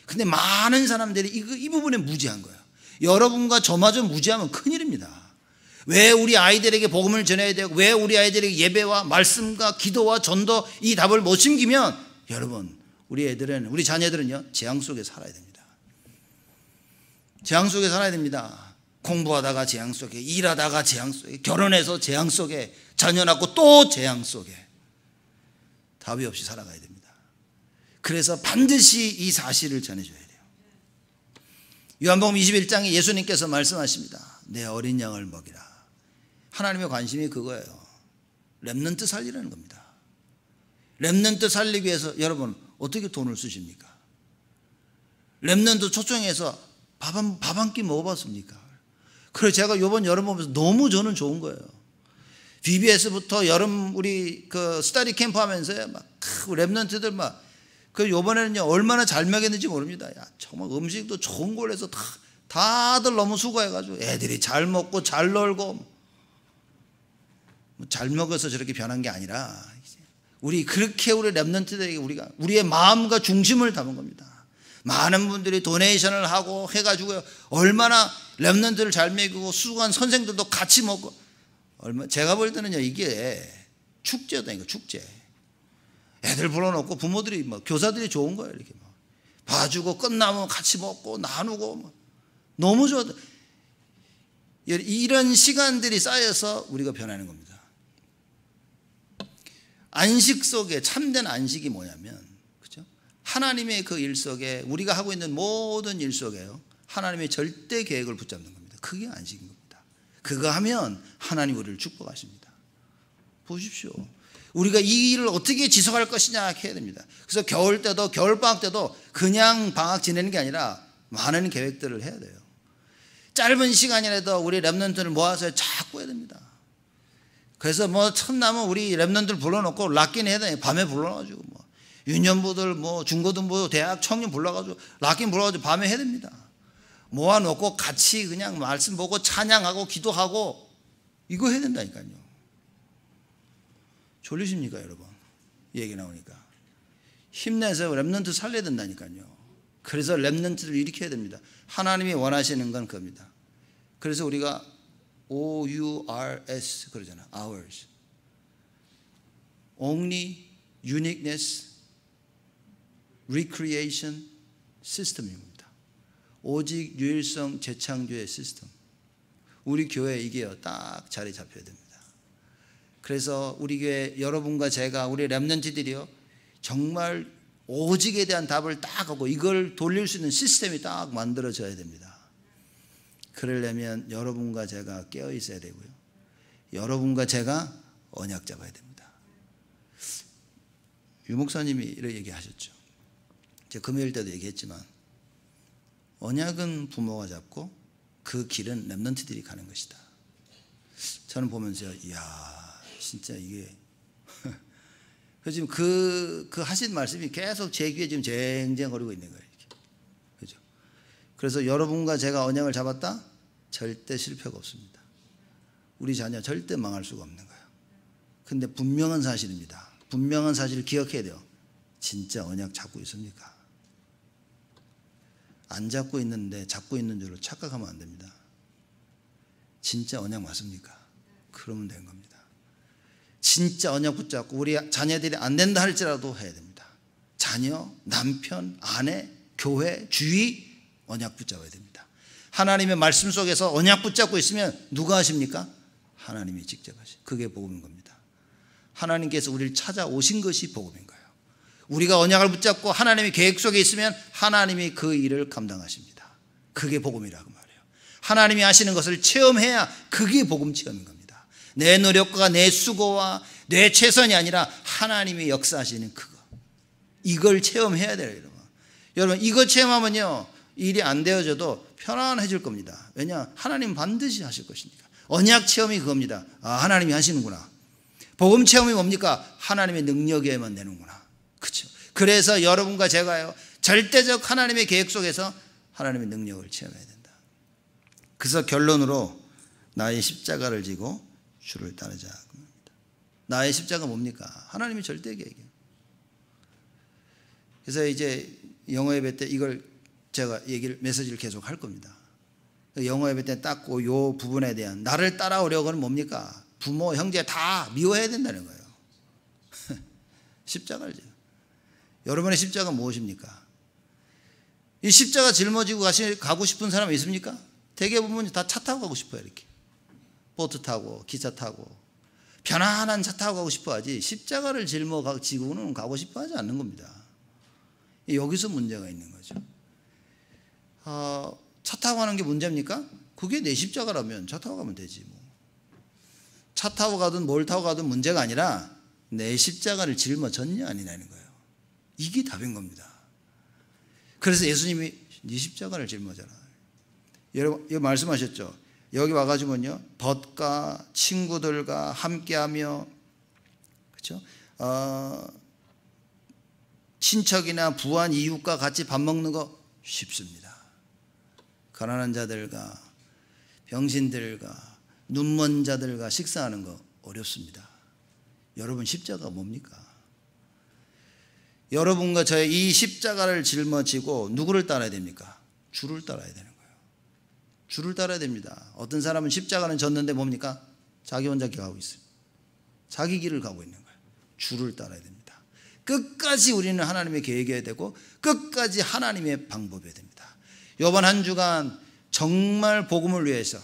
근데 많은 사람들이 이 부분에 무지한 거예요. 여러분과 저마저 무지하면 큰일입니다. 왜 우리 아이들에게 복음을 전해야 되고, 왜 우리 아이들에게 예배와 말씀과 기도와 전도 이 답을 못 심기면 여러분, 우리 자녀들은요, 재앙 속에 살아야 됩니다. 재앙 속에 살아야 됩니다. 공부하다가 재앙 속에, 일하다가 재앙 속에, 결혼해서 재앙 속에, 자녀 낳고 또 재앙 속에 답이 없이 살아가야 됩니다. 그래서 반드시 이 사실을 전해줘야 돼요. 요한복음 21장에 예수님께서 말씀하십니다. 내 어린 양을 먹이라. 하나님의 관심이 그거예요. 렘넌트 살리라는 겁니다. 렘넌트 살리기 위해서 여러분 어떻게 돈을 쓰십니까? 렘넌트 초청해서 밥 한 끼 먹어봤습니까? 그래서 제가 이번 여름 보면서 너무 저는 좋은 거예요. BBS부터 여름 우리 그 스터디 캠프 하면서 막 렘넌트들 막 그 요번에는요 얼마나 잘 먹였는지 모릅니다. 야, 정말 음식도 좋은 걸 해서 다들 너무 수고해가지고 애들이 잘 먹고 잘 놀고 잘 먹어서 저렇게 변한 게 아니라 우리 그렇게 우리 렘넌트들에게 우리가 우리의 마음과 중심을 담은 겁니다. 많은 분들이 도네이션을 하고 해가지고 얼마나 렘넌트를 잘 먹이고 수고한 선생들도 같이 먹고 제가 볼 때는요 이게 축제다니까 축제. 애들 불러놓고 부모들이 뭐 교사들이 좋은 거예요. 이렇게 막 봐주고 끝나면 같이 먹고 나누고 뭐 너무 좋아. 이런 시간들이 쌓여서 우리가 변하는 겁니다. 안식 속에 참된 안식이 뭐냐면 그죠? 하나님의 그 일 속에 우리가 하고 있는 모든 일 속에요 하나님의 절대 계획을 붙잡는 겁니다. 그게 안식인 겁니다. 그거 하면 하나님 우리를 축복하십니다. 보십시오. 우리가 이 일을 어떻게 지속할 것이냐 해야 됩니다. 그래서 겨울 때도 겨울방학 때도 그냥 방학 지내는 게 아니라 많은 계획들을 해야 돼요. 짧은 시간이라도 우리 렘넌트를 모아서 자꾸 해야 됩니다. 그래서 뭐 첫나면 우리 렘넌트를 불러놓고 락긴 해야 돼요. 밤에 불러가지고 뭐 유년부들 뭐 중고등부 대학 청년 불러가지고 락긴 불러가지고 밤에 해야 됩니다. 모아놓고 같이 그냥 말씀 보고 찬양하고 기도하고 이거 해야 된다니까요. 졸리십니까 여러분? 얘기 나오니까 힘내서 렘넌트 살려야 된다니까요. 그래서 렘넌트를 일으켜야 됩니다. 하나님이 원하시는 건 그겁니다. 그래서 우리가 OURS 그러잖아. Ours. Only Uniqueness Recreation System입니다. 오직 유일성 재창조의 시스템. 우리 교회 이게요 딱 자리 잡혀야 됩니다. 그래서 우리 교회 여러분과 제가 우리 렘넌트들이요 정말 오직에 대한 답을 딱 하고 이걸 돌릴 수 있는 시스템이 딱 만들어져야 됩니다. 그러려면 여러분과 제가 깨어 있어야 되고요. 여러분과 제가 언약 잡아야 됩니다. 유 목사님이 이렇게 얘기하셨죠. 제가 금요일 때도 얘기했지만 언약은 부모가 잡고 그 길은 렘넌트들이 가는 것이다. 저는 보면서 이야 진짜 이게 지금 그 하신 말씀이 계속 제 귀에 지금 쟁쟁거리고 있는 거예요. 그죠? 그래서 여러분과 제가 언약을 잡았다? 절대 실패가 없습니다. 우리 자녀 절대 망할 수가 없는 거예요. 근데 분명한 사실입니다. 분명한 사실을 기억해야 돼요. 진짜 언약 잡고 있습니까? 안 잡고 있는데 잡고 있는 줄로 착각하면 안 됩니다. 진짜 언약 맞습니까? 그러면 된 겁니다. 진짜 언약 붙잡고 우리 자녀들이 안 된다 할지라도 해야 됩니다. 자녀, 남편, 아내, 교회, 주위 언약 붙잡아야 됩니다. 하나님의 말씀 속에서 언약 붙잡고 있으면 누가 하십니까? 하나님이 직접 하시. 그게 복음인 겁니다. 하나님께서 우리를 찾아오신 것이 복음인 거예요. 우리가 언약을 붙잡고 하나님의 계획 속에 있으면 하나님이 그 일을 감당하십니다. 그게 복음이라고 말해요. 하나님이 하시는 것을 체험해야 그게 복음 체험인 겁니다. 내 노력과 내 수고와 내 최선이 아니라 하나님이 역사하시는 그거. 이걸 체험해야 돼요, 여러분. 여러분, 이거 체험하면요, 일이 안 되어져도 편안해질 겁니다. 왜냐? 하나님 반드시 하실 것이니까. 언약 체험이 그겁니다. 아, 하나님이 하시는구나. 복음 체험이 뭡니까? 하나님의 능력에만 내는구나. 그렇죠? 그래서 여러분과 제가요, 절대적 하나님의 계획 속에서 하나님의 능력을 체험해야 된다. 그래서 결론으로 나의 십자가를 지고 주를 따르자. 나의 십자가 뭡니까? 하나님의 절대 계획이에요. 그래서 이제 영어 예배 때 이걸 제가 메시지를 계속 할 겁니다. 영어 예배 때 딱 이 부분에 대한 나를 따라오려고는 뭡니까? 부모, 형제 다 미워해야 된다는 거예요. 십자가를 지고. 여러분의 십자가 무엇입니까? 이 십자가 짊어지고 가고 싶은 사람 있습니까? 대개 보면 다 차 타고 가고 싶어요. 이렇게 보트 타고 기차 타고 편안한 차 타고 가고 싶어 하지 십자가를 지고는 가고 싶어 하지 않는 겁니다. 여기서 문제가 있는 거죠. 차 타고 가는 게 문제입니까? 그게 내 십자가라면 차 타고 가면 되지 뭐. 차 타고 가든 뭘 타고 가든 문제가 아니라 내 십자가를 짊어졌냐 아니냐는 거예요. 이게 답인 겁니다. 그래서 예수님이 네 십자가를 짊어져라. 여러분 이거 말씀하셨죠. 여기 와가지고는요, 벗과 친구들과 함께하며, 그렇죠? 친척이나 부한 이웃과 같이 밥 먹는 거 쉽습니다. 가난한 자들과 병신들과 눈먼 자들과 식사하는 거 어렵습니다. 여러분 십자가 뭡니까? 여러분과 저의 이 십자가를 짊어지고 누구를 따라야 됩니까? 주를 따라야 되는 거예요. 주를 따라야 됩니다. 어떤 사람은 십자가는 졌는데 뭡니까? 자기 혼자 가고 있어요. 자기 길을 가고 있는 거예요. 주를 따라야 됩니다. 끝까지 우리는 하나님의 계획이어야 되고 끝까지 하나님의 방법이어야 됩니다. 이번 한 주간 정말 복음을 위해서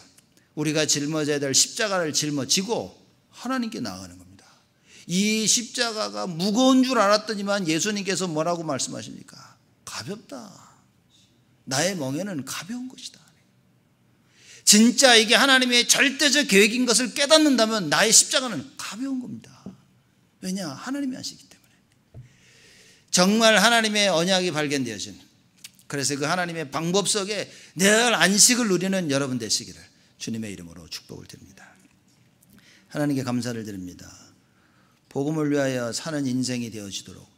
우리가 짊어져야 될 십자가를 짊어지고 하나님께 나아가는 겁니다. 이 십자가가 무거운 줄 알았더니만 예수님께서 뭐라고 말씀하십니까? 가볍다. 나의 멍에는 가벼운 것이다. 진짜 이게 하나님의 절대적 계획인 것을 깨닫는다면 나의 십자가는 가벼운 겁니다. 왜냐? 하나님이 하시기 때문에. 정말 하나님의 언약이 발견되어진, 그래서 그 하나님의 방법 속에 늘 안식을 누리는 여러분 되시기를 주님의 이름으로 축복을 드립니다. 하나님께 감사를 드립니다. 복음을 위하여 사는 인생이 되어지도록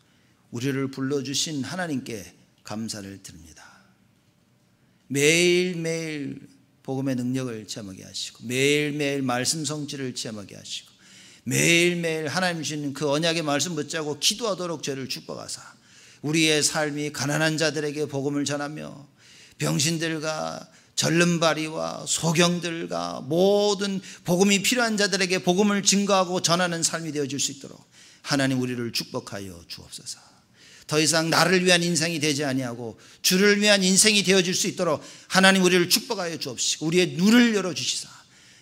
우리를 불러주신 하나님께 감사를 드립니다. 매일매일 복음의 능력을 체험하게 하시고 매일매일 말씀 성취를 체험하게 하시고 매일매일 하나님 주시는 그 언약의 말씀 붙잡고 기도하도록 저를 축복하사 우리의 삶이 가난한 자들에게 복음을 전하며 병신들과 절름발이와 소경들과 모든 복음이 필요한 자들에게 복음을 증거하고 전하는 삶이 되어질 수 있도록 하나님 우리를 축복하여 주옵소서. 더 이상 나를 위한 인생이 되지 아니하고 주를 위한 인생이 되어질 수 있도록 하나님 우리를 축복하여 주옵시고 우리의 눈을 열어주시사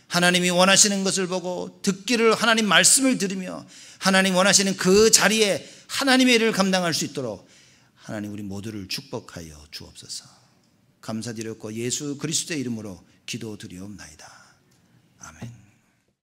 하나님이 원하시는 것을 보고 듣기를 하나님 말씀을 들으며 하나님 원하시는 그 자리에 하나님의 일을 감당할 수 있도록 하나님 우리 모두를 축복하여 주옵소서. 감사드렸고 예수 그리스도의 이름으로 기도드리옵나이다. 아멘.